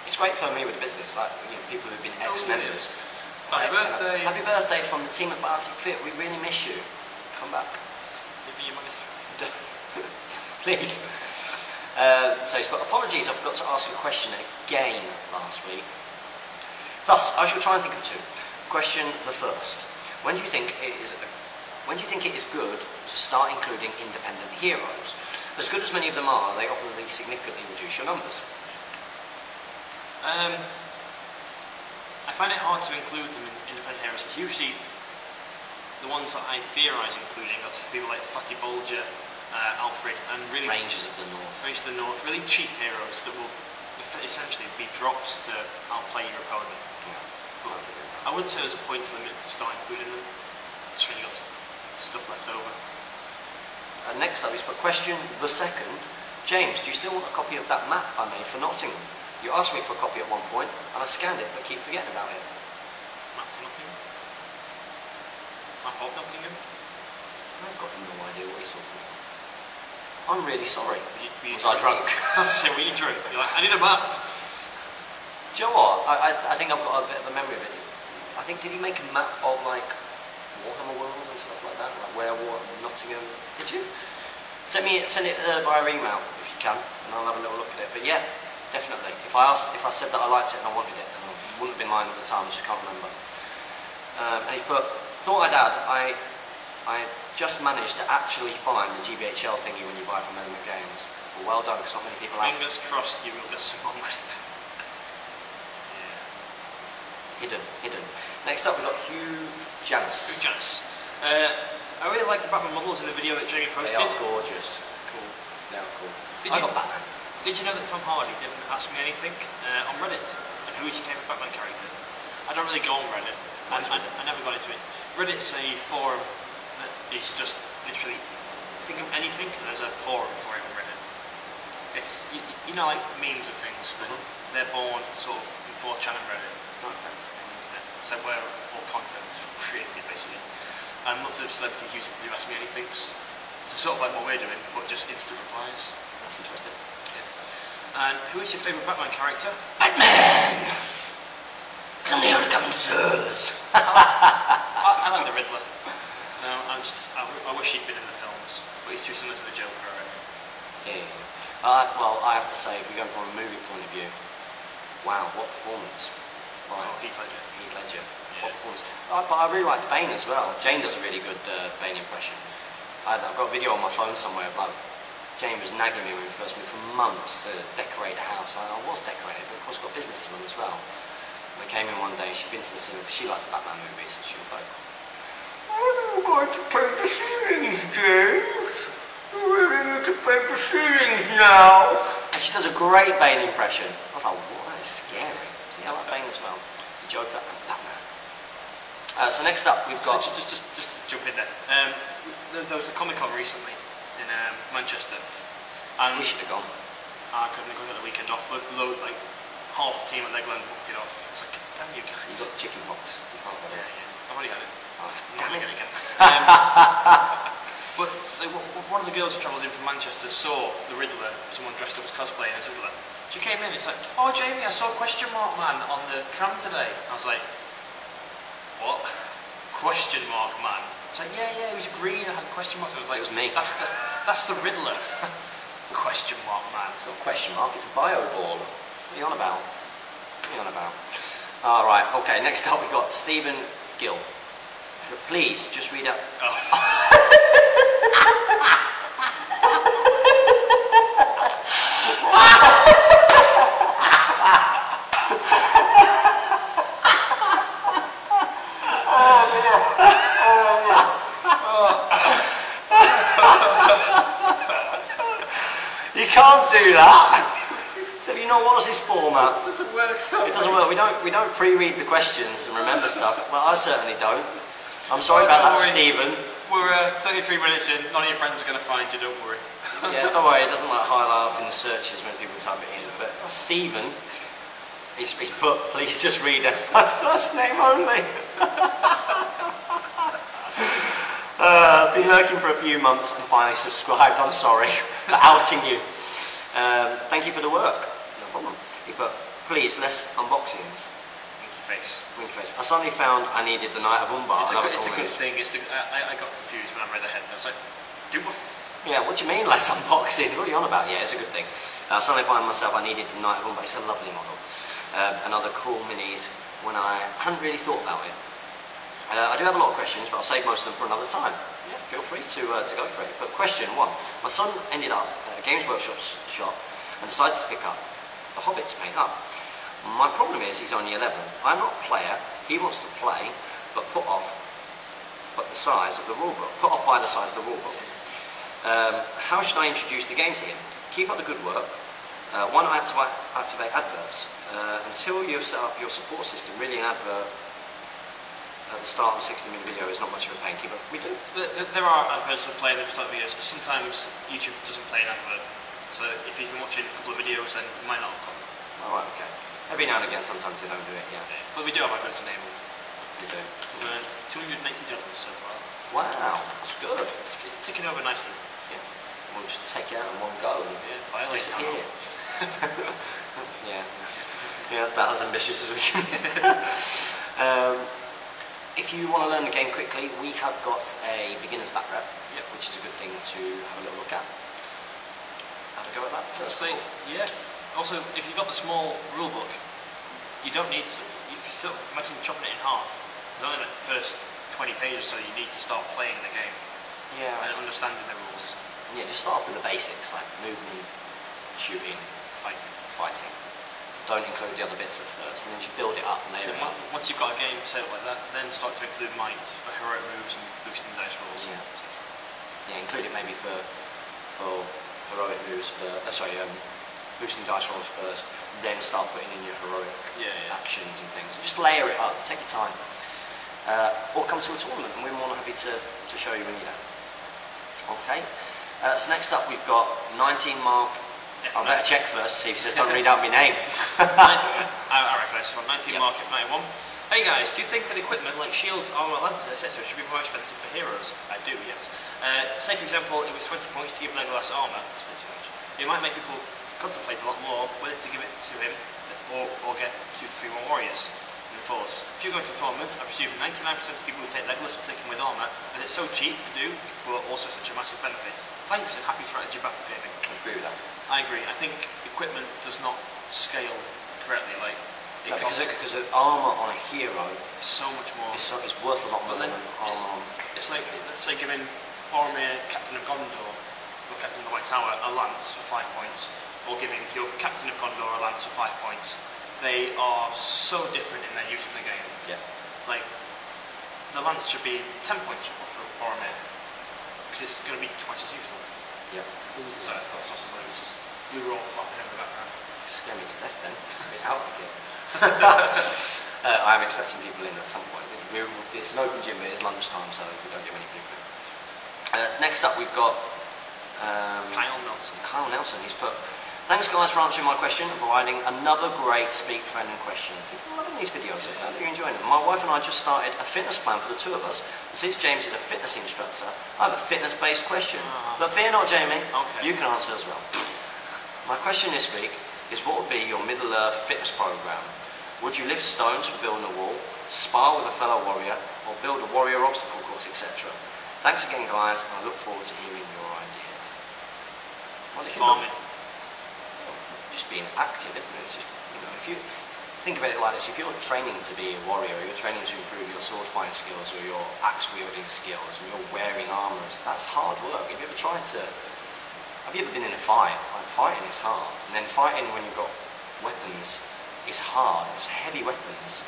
it's great for me with the business, like people who've been ex-members. Happy birthday! Happy birthday from the team at Bartic Fit. We really miss you. Come back. Give me your money. Please. So he's put, apologies, I forgot to ask a question again last week. Thus, I shall try and think of 2. Question the first. When do you think it is good to start including independent heroes? As good as many of them are, they often significantly reduce your numbers. I find it hard to include them in independent heroes. It's usually the ones that I theorise including are people like Fatty Bolger, Alfred, and really Rangers of the North. Rangers of the North, really cheap heroes that will essentially be drops to outplay your opponent. Yeah. I would say there's a points limit to start including them. Just when you got stuff left over. Next up, he's put question the second. James, do you still want a copy of that map I made for Nottingham? You asked me for a copy at one point, and I scanned it, but keep forgetting about it. Map for Nottingham? Map of Nottingham? I've got no idea what he's talking about. I'm really sorry. Were you Was I drunk? I was saying, were you drunk? You're like, I need a map. Do you know what? I think I've got a bit of a memory of it. I think, did he make a map of like Warhammer World and stuff like that? Like Werewolf, Nottingham? Did you? Send it via email if you can, and I'll have a little look at it. But yeah, definitely. If I said that I liked it and I wanted it, then I wouldn't have been lying at the time, I just can't remember. And he put, thought I'd add, I just managed to actually find the GBHL thingy when you buy from Element Games. Well done, because not many people have. Fingers crossed you will get some more money. Hidden. Next up we've got Hugh Janus. I really like the Batman models in the video that Jamie posted. They are gorgeous. Cool. They are cool. I got Batman. Did you know that Tom Hardy didn't ask me anything on Reddit? And who is your favourite Batman character? I don't really go on Reddit. I never got into it. Reddit's a forum that is just literally, think of anything and there's a forum for it on Reddit. It's, you know, like memes of things, but they're born sort of in 4chan and Reddit. Okay. Internet. So where all content was created basically. And lots of celebrities use it to do Ask Me Anything. So sort of like what we're doing, but just instant replies. That's interesting. Yeah. And who is your favourite Batman character? Batman! Because I'm here to come and serve. I like the Riddler. No, I wish he'd been in the films, but he's too similar to the Joker already. Yeah. Well, I have to say, if we're going from a movie point of view, wow, what performance. Right. Oh, Heath Ledger. Yeah. What performance. But I really liked Bane as well. Jane does a really good Bane impression. I've got a video on my phone somewhere of like, Jane was nagging me when we first moved for months to decorate the house. I was decorating, but of course got business to run as well. I came in one day, she'd been to the cinema, she likes the Batman movies, and she was like, I'm going to paint the ceilings, James. I really need to paint the ceilings now. And she does a great Bane impression. I was like, what, that is scary. So yeah, I like Bane as well. The Joker and Batman. So next up we've got... So just to jump in there. There was a Comic-Con recently in Manchester. And we should have gone. I couldn't have gone at the weekend off. Like half the team at Legoland booked it off. I was like, damn you guys. You got chicken pox. You can't go there. Yeah. I've already had it. Oh, damn it again. But like, one of the girls who travels in from Manchester saw the Riddler, someone dressed up as cosplaying as Riddler. She came in and it's like, oh Jamie, I saw Question Mark Man on the tram today. I was like, what? Question Mark Man? It's like, yeah, he was green and had question marks. I was like, it was me. That's the Riddler. Question Mark Man. It's not a question mark, it's a bio ball. What are you on about? What are you on about? Alright, okay, next up we've got Stephen Gill. Please, just read out. Oh. You can't do that. So you know what's this format? It doesn't work. It doesn't work. We don't pre-read the questions and remember stuff. Well, I certainly don't. I'm sorry about that, Stephen. We're 33 minutes in. None of your friends are going to find you. Don't worry. Yeah, don't worry. It doesn't like highlight up in the searches when people type it in. But Stephen, he's put. Please just read it. My first name only. Been lurking for a few months and finally subscribed. I'm sorry for outing you. Thank you for the work. No problem. He put, please, less unboxings. Winky face. Winky face. I suddenly found I needed the Night of Umbar. It's a good thing. I got confused when I read ahead. I was like, do what? Yeah, what do you mean less unboxing? What are you on about? Yeah, it's a good thing. I suddenly found myself I needed the Night of Umbar. It's a lovely model. And other cool minis when I hadn't really thought about it. I do have a lot of questions, but I'll save most of them for another time. Yeah, feel free to go for it. But question one. My son ended up at a Games Workshop shop and decided to pick up the Hobbits paint up. My problem is he's only 11. I'm not a player. He wants to play, but put off by the size of the rule book. How should I introduce the game to him? Keep up the good work. Why not activate adverts? Until you've set up your support system, really an advert at the start of a 60-minute video is not much of a pain. Keep up. We do. There are adverts that play in the start of videos. Sometimes YouTube doesn't play an advert. So if he's been watching a couple of videos, then he might not have come. Alright, okay. Every now and again, sometimes they don't do it, yeah. But we do have adverts enabled. We do. We've earned $280 so far. Wow, that's good. It's ticking over nicely. Yeah. we'll just take you out in one go and disappear. Yeah. Yeah, about as ambitious as we can. If you want to learn the game quickly, we have got a beginner's back rep, which is a good thing to have a little look at. Have a go at that first. Yeah. Also, if you've got the small rule book, you don't need to. Imagine chopping it in half. There's only like the first 20 pages, so you need to start playing the game. Yeah. And understanding the rules. Yeah, just start off with the basics like movement, shooting, fighting. Don't include the other bits at first, and then you build it up, layer it up. Once you've got a game set up like that, then start to include might for heroic moves and boosting dice rolls. Yeah. Yeah, include it maybe for heroic moves boosting dice rolls first, then start putting in your heroic actions and things. Just layer it up, take your time. Or come to a tournament, and we're more than happy to show you when you're there. Okay. So next up we've got 19 mark. I'll better check first to see if he says don't read out my name. I recognise this one, 19 mark F91. Hey guys, do you think that equipment like shields, armour, lances, etc. should be more expensive for heroes? I do, yes. Say for example, it was 20 points to give Legolas armour, that's a bit too much. It might make people contemplate a lot more whether to give it to him or get 2 to 3 more warriors. And of course, if you're going to a tournament, I presume 99% of people who take Legolas will take him with armour, as it's so cheap to do, but also such a massive benefit. Thanks and happy strategy battle gaming. I agree with that. I agree. I think equipment does not scale correctly. Like because armour on a hero is so much more. It's worth a lot more than armour. It's like, let's say, giving Boromir, Captain of Gondor, or Captain of the White Tower, a lance for 5 points, or giving your Captain of Gondor a lance for 5 points. They are so different in their use in the game. Yeah. Like the lance should be 10 points for Boromir because it's going to be twice as useful. Yeah. So I thought I saw some moves. You were all fucking in the background. Scare me to death then. Get out of it. I am expecting people in at some point. It's an open gym, but it's lunchtime, so we don't get many people in. Next up, we've got Kyle Nelson. Kyle Nelson. He's put, thanks guys for answering my question and providing another great speak friendly question. People are loving these videos, you're enjoying them. My wife and I just started a fitness plan for the two of us. And since James is a fitness instructor, I have a fitness-based question. But fear not, Jamie, you can answer as well. My question this week is, what would be your Middle-earth fitness program? Would you lift stones for building a wall, spar with a fellow warrior, or build a warrior obstacle course, etc.? Thanks again, guys, and I look forward to hearing your ideas. Farming. Just being active, isn't it? It's just, if you think about it like this, if you're training to be a warrior, or you're training to improve your sword fighting skills or your axe wielding skills, and you're wearing armour, that's hard work. Have you ever been in a fight? Like, fighting is hard, and then fighting when you've got weapons is hard. It's heavy weapons.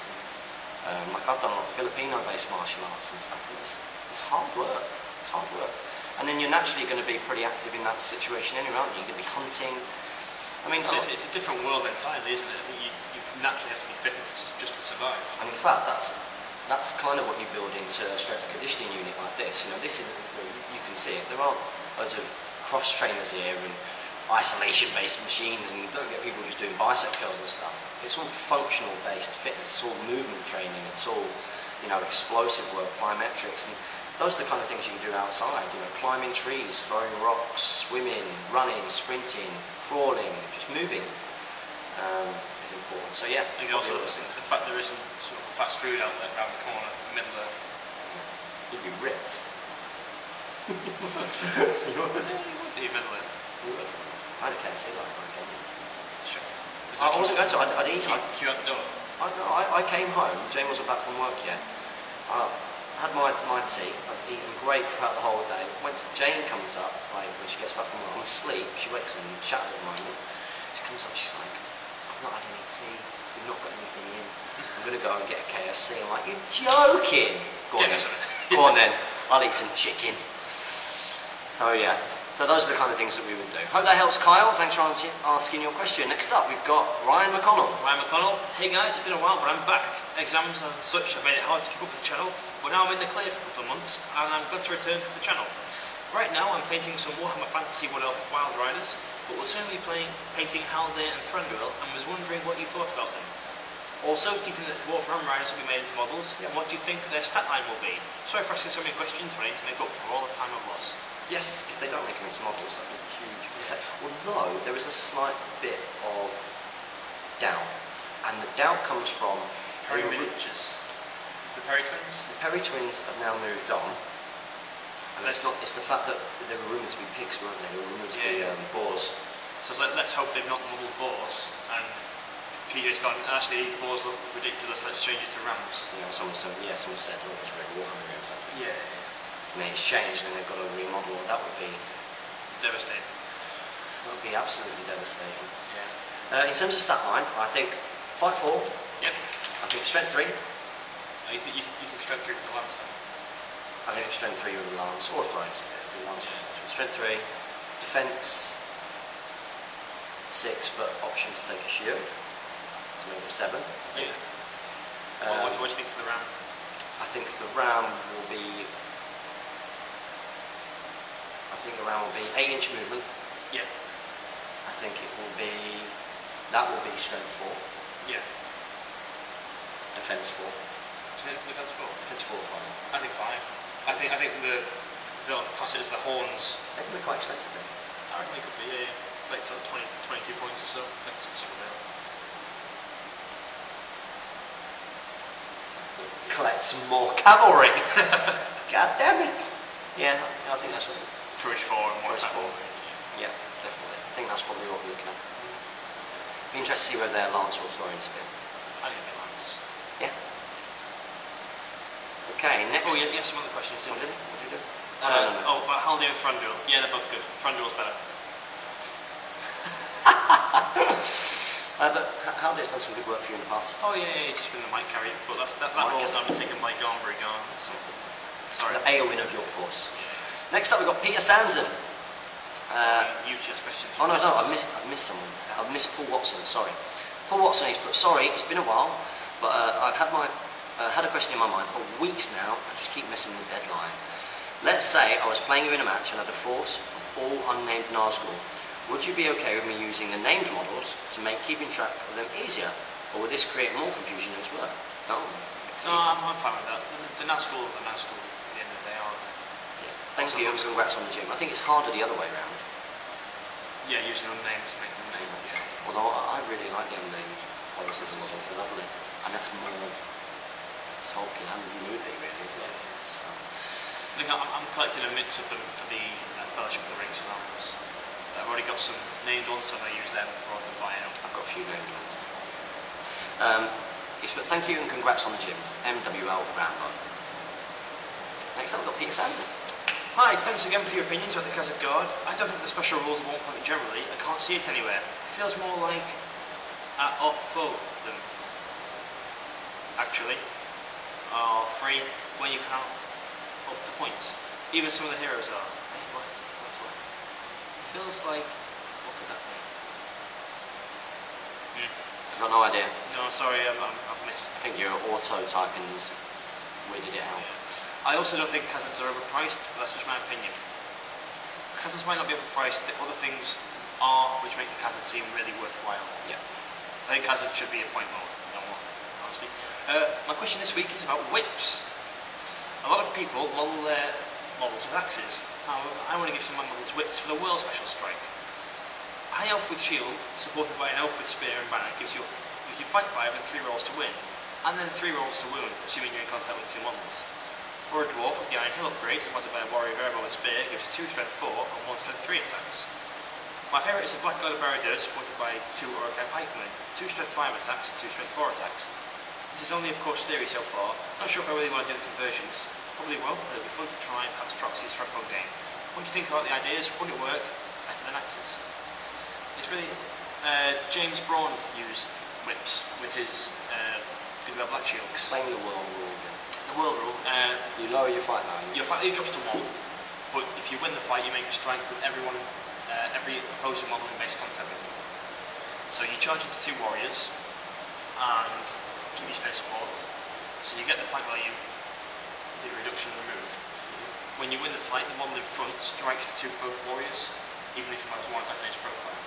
Like I've done a lot of Filipino-based martial arts and stuff. And it's hard work. It's hard work. And then you're naturally going to be pretty active in that situation anyway, aren't you? You're going to be hunting. I mean, so it's a different world entirely, isn't it? I think you naturally have to be fit just to survive. And in fact, that's kind of what you build into a strength and conditioning unit like this. This is, you can see it. There aren't loads of cross trainers here and isolation-based machines, and you don't get people just doing bicep curls and stuff. It's all functional-based fitness. It's all movement training. It's all, explosive work, plyometrics, and those are the kind of things you can do outside. Climbing trees, throwing rocks, swimming, running, sprinting, crawling, just moving is important. So yeah, I think also the fact there isn't sort of fast food out there around the corner, Middle Earth. You'd be ripped. You would be Middle Earth. I had a KFC last night, didn't you? Sure. I wasn't going to. I'd eat. You had the donut? I came home. Jane wasn't back from work yet. I had my tea. I'd eaten great throughout the whole day. Jane comes up, like when she gets back from work, I'm asleep. She wakes up and chatters at the moment. She comes up. She's like, I've not had any tea. We've not got anything in. I'm going to go and get a KFC. I'm like, you're joking. Go on then. Go on then. I'll eat some chicken. So yeah. So those are the kind of things that we would do. Hope that helps, Kyle. Thanks for asking your question. Next up, we've got Ryan McConnell. Ryan McConnell. Hey guys, it's been a while, but I'm back. Exams and such have made it hard to keep up with the channel, but now I'm in the clear for a couple of months, and I'm glad to return to the channel. Right now, I'm painting some Warhammer Fantasy Wood Elf Wild Riders, but we'll soon be painting Haldir and Thranduil, and was wondering what you thought about them. Also, do you think that Dwarf Ram Riders will be made into models? Yeah. And what do you think their stat line will be? Sorry for asking so many questions, but I need to make up for all the time I've lost. Yes, if they don't make them into models, that'd be a huge mistake. Although there is a slight bit of doubt, and the doubt comes from Perry Miniatures. The Perry Twins? The Perry Twins have now moved on, and it's the fact that they were rumoured to be pigs, weren't they? They were rumoured to be boars. So it's like, let's hope they've not modelled boars, and PJ's gone, actually boars look ridiculous, let's change it to rams. You know, someone said, oh, it's very Warhammer or something. Yeah. And then it's changed and they've got to remodel. That would be devastating. That would be absolutely devastating. Yeah. In terms of stat line, I think fight 4. Yep. I think strength 3. You think strength 3 with the lance, don't you? I think strength 3 with the lance, or twice. Strength 3, defence 6, but option to take a shield. So maybe 7. Yeah. What do you think for the ram? I think the ram will be. I think the ram will be 8-inch movement. Yeah. I think it will be. That will be strength 4. Yeah. Defence 4. Defence 4. Defence 4 or 5. I think 5. I think the class is the horns. They can be quite expensive then. I reckon they could be, yeah. Like sort of 22 points or so. Like it's just collect some more cavalry. God damn it. Yeah, I think that's what. Thrush 4 and more Thrush 4. Yeah, definitely. I think that's probably what we're looking at. Be interested to see whether they're lance or throwing spear. I think they're lance. Yeah. Okay, next. Oh, yeah, some other questions too. What did he do? About Haldir and Thranduil. Yeah, they're both good. Thranduil's better. But Haldir's done some good work for you in the past. Oh yeah, he's just been the mic carrier, but that role's now been taken by Garnbury Garn. So. Sorry. The Aowen of your force. Next up we've got Peter Sanson. You just questions. Oh no, I missed someone. I've missed Paul Watson, sorry. Paul Watson, he's put, sorry, it's been a while, but I've had had a question in my mind for weeks now. I just keep missing the deadline. Let's say I was playing you in a match and had a force of all unnamed Nazgul. Would you be okay with me using the named models to make keeping track of them easier? Or would this create more confusion than it's worth? No, I'm fine with that. The Nazgul at the end of the day are. Yeah. Thank you, and congrats on the gym. I think it's harder the other way around. Yeah, using unnamed to make them named, yeah. Although I really like the unnamed policies as well, they're lovely. And that's more Tolkien and movie, really, isn't it? So. I think I'm collecting a mix of them for the Fellowship of the Rings and Arms. I've already got some named ones, so I use them rather than buying them. I've got a few named ones. But thank you and congrats on the gyms. MWL Rambo. Next up we've got Peter Sanson. Hi, thanks again for your opinions about the Khazad Guard. I don't think the special rules are 1 point generally. I can't see it anywhere. It feels more like up for them. Actually. Are free when you count up the points. Even some of the heroes are. Hey, what? Feels like, what could that be? I've got no idea. No, sorry, I've missed. I think your auto-typing's weirded it out. I also don't think Khazads are overpriced, but that's just my opinion. Khazads might not be overpriced, the other things are which make the Khazad seem really worthwhile. Yeah. I think Khazad should be a point more, no more, honestly. My question this week is about whips. A lot of people model their models with axes. However, I want to give some of my models whips for the World Special Strike. A high elf with shield, supported by an elf with spear and banner, gives you fight 5 and 3 rolls to win, and then 3 rolls to wound, assuming you're in contact with 2 models. Or a dwarf with the Iron Hill upgrade, supported by a warrior variable with spear, gives 2 strength 4 and 1 strength 3 attacks. My favourite is the Black God of Barad-dûr, supported by 2 Orc pikemen, 2 strength 5 attacks and 2 strength 4 attacks. This is only of course theory so far, not sure if I really want to do the conversions. Probably will, but it'll be fun to try and perhaps proxies for a fun game. What do you think about the ideas? Would it work better than axes? It's really... James Braun used whips with his Goodwill Black Shield. Explain the world rule again. The world rule. You lower your fight value. Your fight value drops to 1, but if you win the fight you make a strike with everyone, every opposing model in base contact with you. So you charge into 2 warriors and keep your space support. So you get the fight value, the reduction removed. When you win the fight, the model in front strikes the both warriors, even if you have 1 attack in his profile.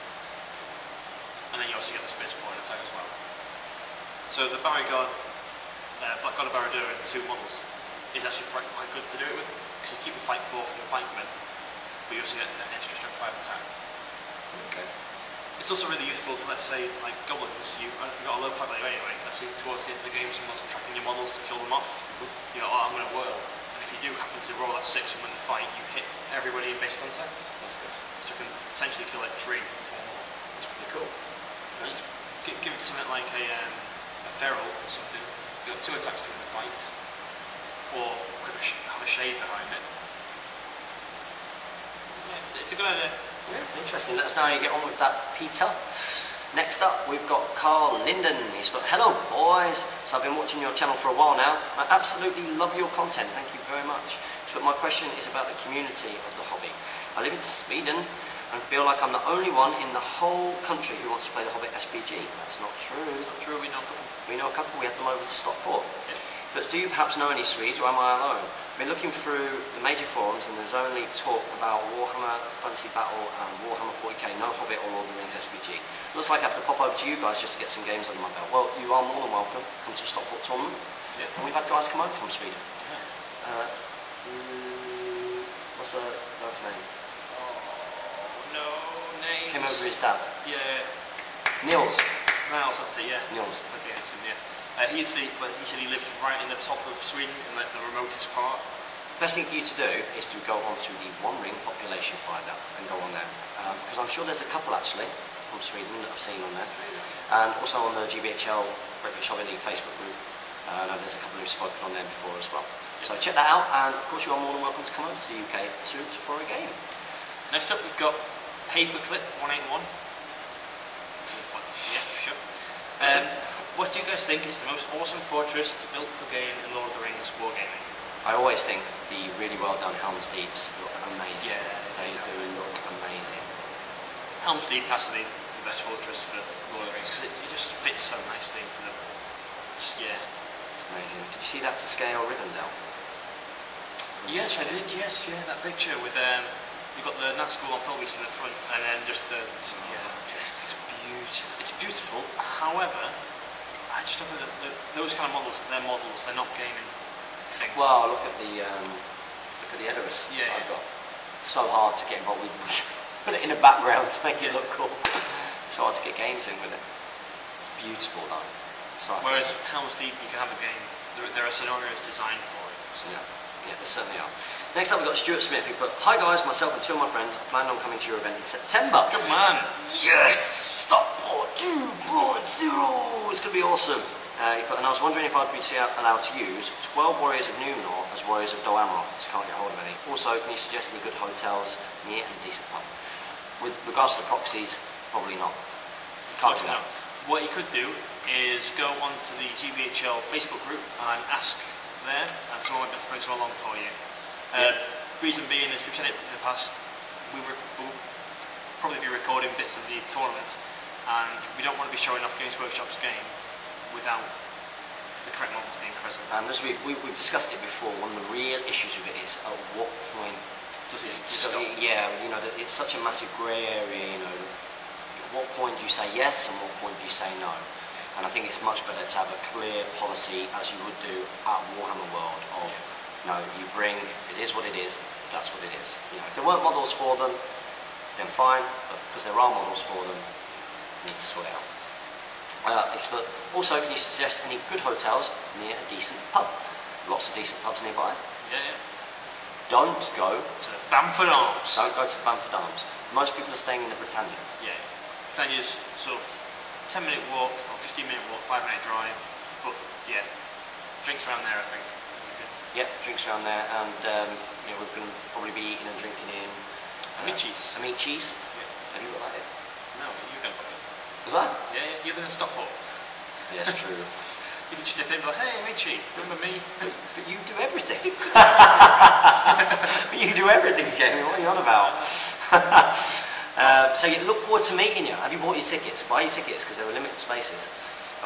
And then you also get the space support attack as well. So the Barrigard, Black God of Barad-dûr in 2 models is actually quite good to do it with, because you keep the fight 4 from the pikemen, but you also get an extra strength 5 attack. Okay. It's also really useful for, let's say, like goblins, you've got a low fight value anyway. Let's say towards the end of the game someone's trapping your models to kill them off. You go, oh, I'm going to whirl. And if you do happen to roll that 6 and win the fight, you hit everybody in base contact. That's good. So you can potentially kill like 3 from 4 more. That's pretty cool. Give it something like a feral or something. You've got 2 attacks to win the fight. Or have a shade behind it. Yeah, it's a good idea. Yeah, interesting. Let us know how you get on with that, Peter. Next up, we've got Carl Linden. He's put, hello boys. So I've been watching your channel for a while now. I absolutely love your content. Thank you very much. But my question is about the community of the hobby. I live in Sweden and feel like I'm the only one in the whole country who wants to play the Hobbit SBG. That's not true. It's not true. We know a couple. We know a couple. We had them over to Stockport. Yeah. But do you perhaps know any Swedes, or am I alone? I've been looking through the major forums and there's only talk about Warhammer Fantasy Battle and Warhammer 40k, no Hobbit or Lord of the Rings SBG. Looks like I have to pop over to you guys just to get some games under my belt. Well, you are more than welcome. Come to a Stockport tournament. Yeah. And we've had guys come over from Sweden. Yeah. What's the guy's name? Oh, no, names. Came over his dad. Yeah. Niels. Niles, that's it, yeah. Niels. Yeah. He said he lived right in the top of Sweden, in like the remotest part. Best thing for you to do is to go onto the One Ring population finder and go on there. Because I'm sure there's a couple actually from Sweden that I've seen on there. And also on the GBHL British Hobby League Facebook group. I know there's a couple who've spoken on there before as well. So check that out, and of course you are more than welcome to come over to the UK soon for a game. Next up we've got Paperclip 181. Yeah, sure. What do you guys think is the most awesome fortress to build for game in Lord of the Rings Wargaming? I always think the really well done Helm's Deeps look amazing. Yeah, they do look amazing. Helm's Deep has to be the best fortress for Lord of the Rings. It just fits so nicely into the... yeah. It's amazing. Did you see that to scale Rivendell? Yes, I did, yes, yeah, that picture with, you've got the Nazgul on Felbeast in the front, and then just the... It's beautiful. It's beautiful, however, I just don't think that those kind of models, they're not gaming things. Well, look at the Edoras I've got. So hard to get involved with. Put it in the background to make it look cool. It's hard to get games in with it. It's beautiful though. So whereas Helm's Deep, you can have a game. There are scenarios designed for it. So. Yeah, there certainly are. Next up we've got Stuart Smith who put, hi guys, myself and 2 of my friends are planning on coming to your event in September. Good man. Yes! Stockport 2.0! It's going to be awesome. He put, and I was wondering if I'd be allowed to use 12 Warriors of Numenor as Warriors of Dol Amroth, as can't get hold of any. Also, can you suggest any good hotels near and a decent pub? With regards to the proxies, probably not. Can't do that. What you could do is go onto the GBHL Facebook group and ask there, and someone might be able to bring some along for you. Reason being is, we've said it in the past, we'll probably be recording bits of the tournament, and we don't want to be showing off Games Workshop's game without the correct models being present. And as we've discussed it before, one of the real issues with it is at what point does it stop? Yeah, you know, it's such a massive grey area, you know, at what point do you say yes and what point do you say no? And I think it's much better to have a clear policy, as you would do at Warhammer World, of no, you bring, it is what it is, that's what it is. You know, if there weren't models for them, then fine, but because there are models for them, you need to sort it out. But also, can you suggest any good hotels near a decent pub? Lots of decent pubs nearby. Yeah. Don't go to the Bamford Arms. Don't go to the Bamford Arms. Most people are staying in the Britannia. Yeah. Britannia's sort of 10-minute walk or 15-minute walk, 5-minute drive. But yeah, drinks around there, I think. Yep, drinks around there, and you know, we're going to probably be eating and drinking in Amicis. Amicis. Yeah. Have you got that yet? No, you're going to put it. Was that? Yeah, you're going to Stockport. Yeah, that's true. You can just nip in and go, hey, Amici, remember me? But you do everything. But you do everything, Jamie. What are you on about? So you look forward to meeting you. Have you bought your tickets? Buy your tickets because there are limited spaces.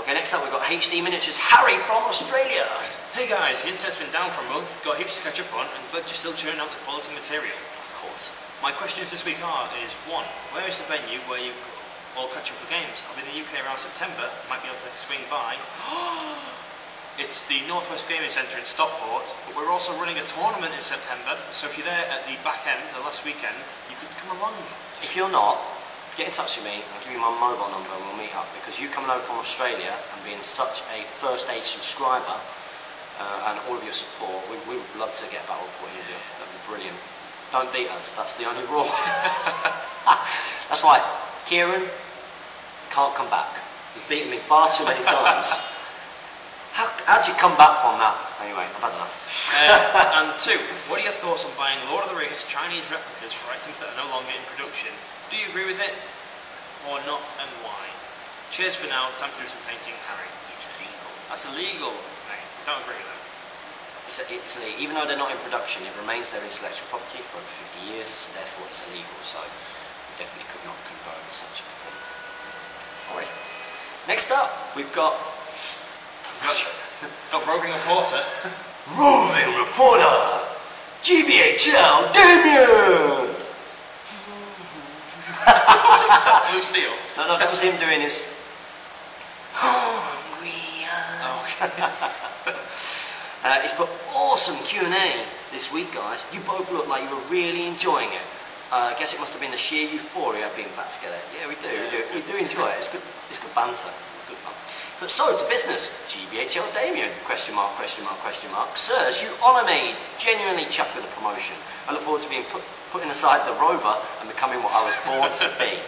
Okay, next up we've got HD Miniatures Harry from Australia. Hey guys, the internet's been down for a month, got heaps to catch up on, and glad you're still churning out the quality material. Of course. My questions this week is 1. Where is the venue where you or catch up for games. I'll be in the UK around September, might be able to swing by. It's the Northwest Gaming Centre in Stockport, but we're also running a tournament in September, so if you're there at the back end, the last weekend, you could come along. If you're not, get in touch with me, I'll give you my mobile number and we'll meet up, because you coming over from Australia and being such a first age subscriber and all of your support, we would love to get a battle report in India. That'd be brilliant. Don't beat us, that's the only rule. That's why Kieran can't come back. He's beaten me far too many times. How'd you come back from that? Anyway, I've had enough. And 2, what are your thoughts on buying Lord of the Rings Chinese replicas for items that are no longer in production? Do you agree with it or not, and why? Cheers for now, time to do some painting, Harry. It's illegal. That's illegal. Right. Don't agree with that. It's illegal. Even though they're not in production, it remains their intellectual property for over 50 years, so therefore it's illegal. So we definitely could not condone such a thing. Sorry. Next up, we've got roving reporter. Roving reporter! GBHL Damian! Blue Steel? No, that was him doing his... He's put awesome Q&A this week, guys. You both look like you were really enjoying it. I guess it must have been the sheer euphoria of being back together. Yeah, we do. We do enjoy it. It's good banter. Good fun. But so, to business. GBHL Damian, question mark, question mark, question mark. Sirs, you honour me. Genuinely chuffed with the promotion. I look forward to being putting aside the rover and becoming what I was born to be.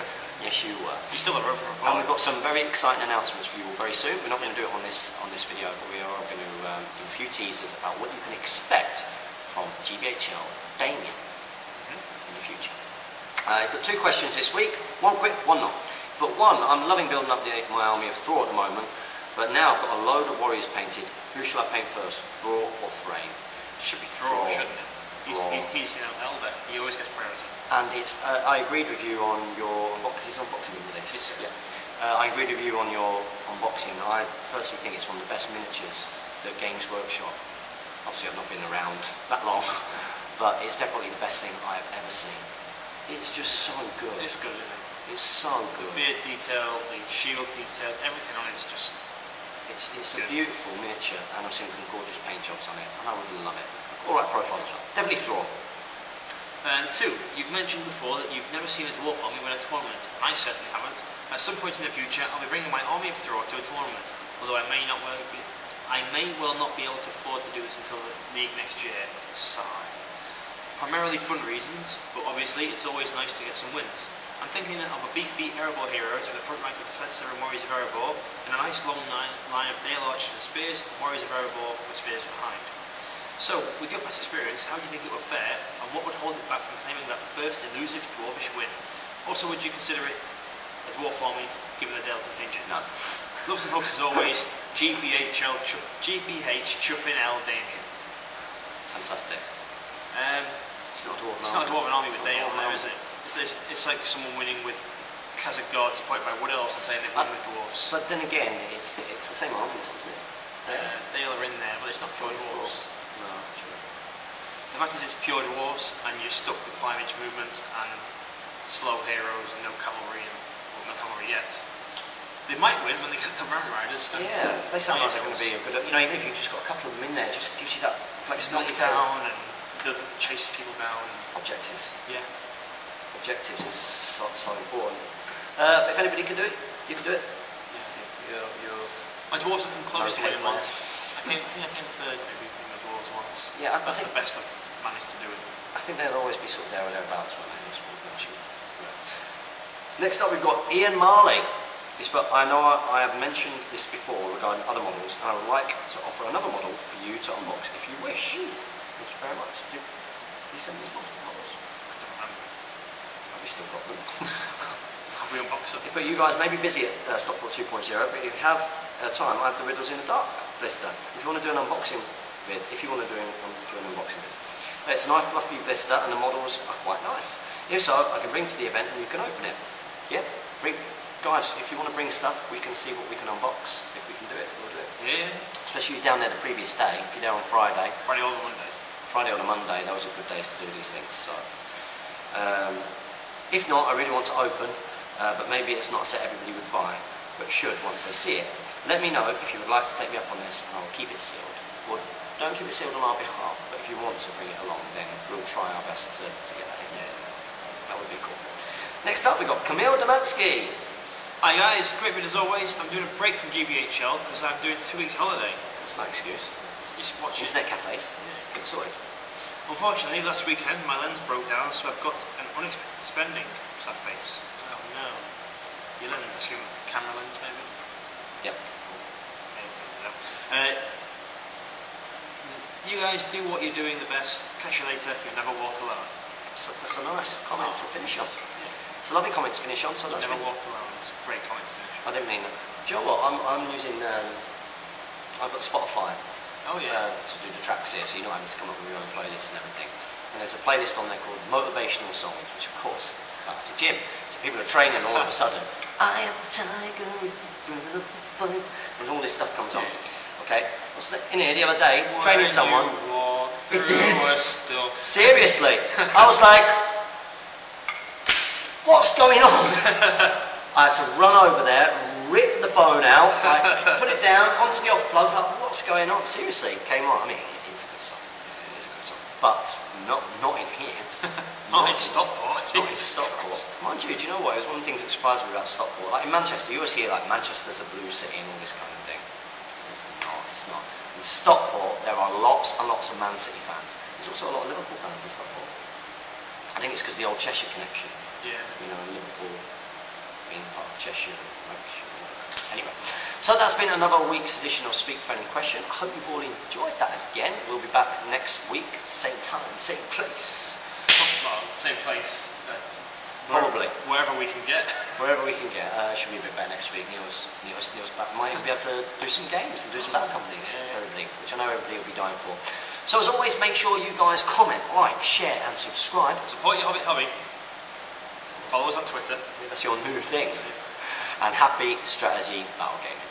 Yes, you were. You're still a rover. And we've got some very exciting announcements for you all very soon. We're not going to do it on this video, but we are going to do a few teasers about what you can expect from GBHL Damian in the future. I've got 2 questions this week. One quick, one not. But one, I'm loving building up my army of Thor at the moment, but now I've got a load of warriors painted. Who shall I paint first, Thor or Thrain? It should be Thor, shouldn't it? He's elder. He always gets priority. And it's, I agreed with you on your unboxing. Is this unboxing being released? Yes, yeah. I agreed with you on your unboxing. I personally think it's one of the best miniatures that Games Workshop. Obviously, I've not been around that long, but it's definitely the best thing I've ever seen. It's just so good. It's good, isn't it? It's so good. The beard detail, the shield detail, everything on it is just. It's a beautiful miniature, and I've seen some gorgeous paint jobs on it, and I would love it. Alright profile as well. Definitely Thor. And 2, you've mentioned before that you've never seen a dwarf army win a tournament. I certainly haven't. At some point in the future, I'll be bringing my army of Thor to a tournament, although I may well not be able to afford to do this until the league next year. Sigh. Primarily fun reasons, but obviously it's always nice to get some wins. I'm thinking of a beefy Erebor heroes with a front rank of defensive and warriors of Erebor, and a nice long line of Dale archers and spears, and warriors of Erebor with spears behind. So, with your past experience, how do you think it would fare, and what would hold it back from claiming that first elusive dwarfish win? Also, would you consider it a dwarf army, given the Dale contingent? No. Loves and hugs as always, GBH Chuffin L Damian. Fantastic. It's not a dwarven army with Dale there, is it? It's like someone winning with Khazad-dûr supported by Wood Elves and saying they've won with dwarves. But then again, it's the same army list, isn't it? Dale are in there, but it's not pure dwarves. No, true. The fact is it's pure dwarves and you're stuck with 5-inch movement and slow heroes and no cavalry yet. They might win when they get the Ram Riders. Yeah, they sound like they're going to be a good, even if you've just got a couple of them in there, it just gives you that flexibility. Down and able to chase people down. Objectives. Yeah. Objectives is so important. If anybody can do it, you can do it. Yeah. My dwarves have come close to winning once. I think I came third maybe in the dwarves once. Yeah, that's the best I've managed to do it. I think they'll always be sort of there or thereabouts when they Next up we've got Ian Marley. I know I have mentioned this before regarding other models, and I would like to offer another model for you to unbox if you wish. Thank you very much. Did you send these models? I don't remember. Have we still got them? Have we unboxed them? But you guys may be busy at Stockport 2.0, but if you have time, I have the Riddles in the Dark blister. If you want to do an unboxing vid, do an unboxing vid. It's a nice fluffy blister, and the models are quite nice. If so, I can bring to the event and you can open it. Yeah, guys, if you want to bring stuff, we can see what we can unbox. If we can do it, we'll do it. Yeah. Especially if you're down there the previous day. If you're there on Friday. Friday or Monday. Friday or Monday, those are good days to do these things. So, if not, I really want to open but maybe it's not a set everybody would buy, but should once they see it. Let me know if you would like to take me up on this, and I'll keep it sealed. Or don't keep it sealed on our behalf, but if you want to bring it along, then we'll try our best to get that in. That would be cool. Next up, we've got Kamil Damansky. Hi guys, great vid as always. I'm doing a break from GBHL because I'm doing 2 weeks holiday. That's no excuse. Just watch Internet cafes. Get sorted. Unfortunately, last weekend my lens broke down, so I've got an unexpected spending. Sad face. Oh no. Your lens, I assume camera lens maybe? Yep. No. You guys do what you're doing the best. Catch you later. You'll never walk alone. That's a nice comment to finish on. It's a lovely comment to finish on. So that's never walk alone. It's a great comment to finish on. I didn't mean that. Do you know what? I'm using. I've got Spotify. Oh yeah. To do the tracks here, so you're not having to come up with your own playlists and everything. And there's a playlist on there called Motivational Songs, which of course, it's a gym. So people are training all of a sudden. I am the tiger, is the bird of the fight, and all this stuff comes on. Okay. In here the other day, training someone. It did. Seriously, I was like, what's going on? I had to run over there, rip the phone out, like, put it down onto the off plug. Like, what's going on? Seriously, it came on. I mean, it is a good song. It is a good song, but not in here. Not in Stockport. Not in Stockport. Mind you, do you know what? It was one of the things that surprised me about Stockport. Like in Manchester, you always hear like Manchester's a blue city and all this kind of thing. It's not. It's not. In Stockport, there are lots and lots of Man City fans. There's also a lot of Liverpool fans in Stockport. I think it's because the old Cheshire connection. Yeah. You know, Liverpool being part of Cheshire. Anyway, so that's been another week's edition of Speak Friendly Question. I hope you've all enjoyed that again. We'll be back next week, same time, same place. Well, same place. Probably. Wherever we can get. Wherever we can get. Should be a bit better next week. Neil's back. Might even be able to do some games and do some battle companies for everybody, which I know everybody will be dying for. So as always, make sure you guys comment, like, share and subscribe. Support your Hobbit hobby. Follow us on Twitter. That's your new thing. And happy strategy battle gaming.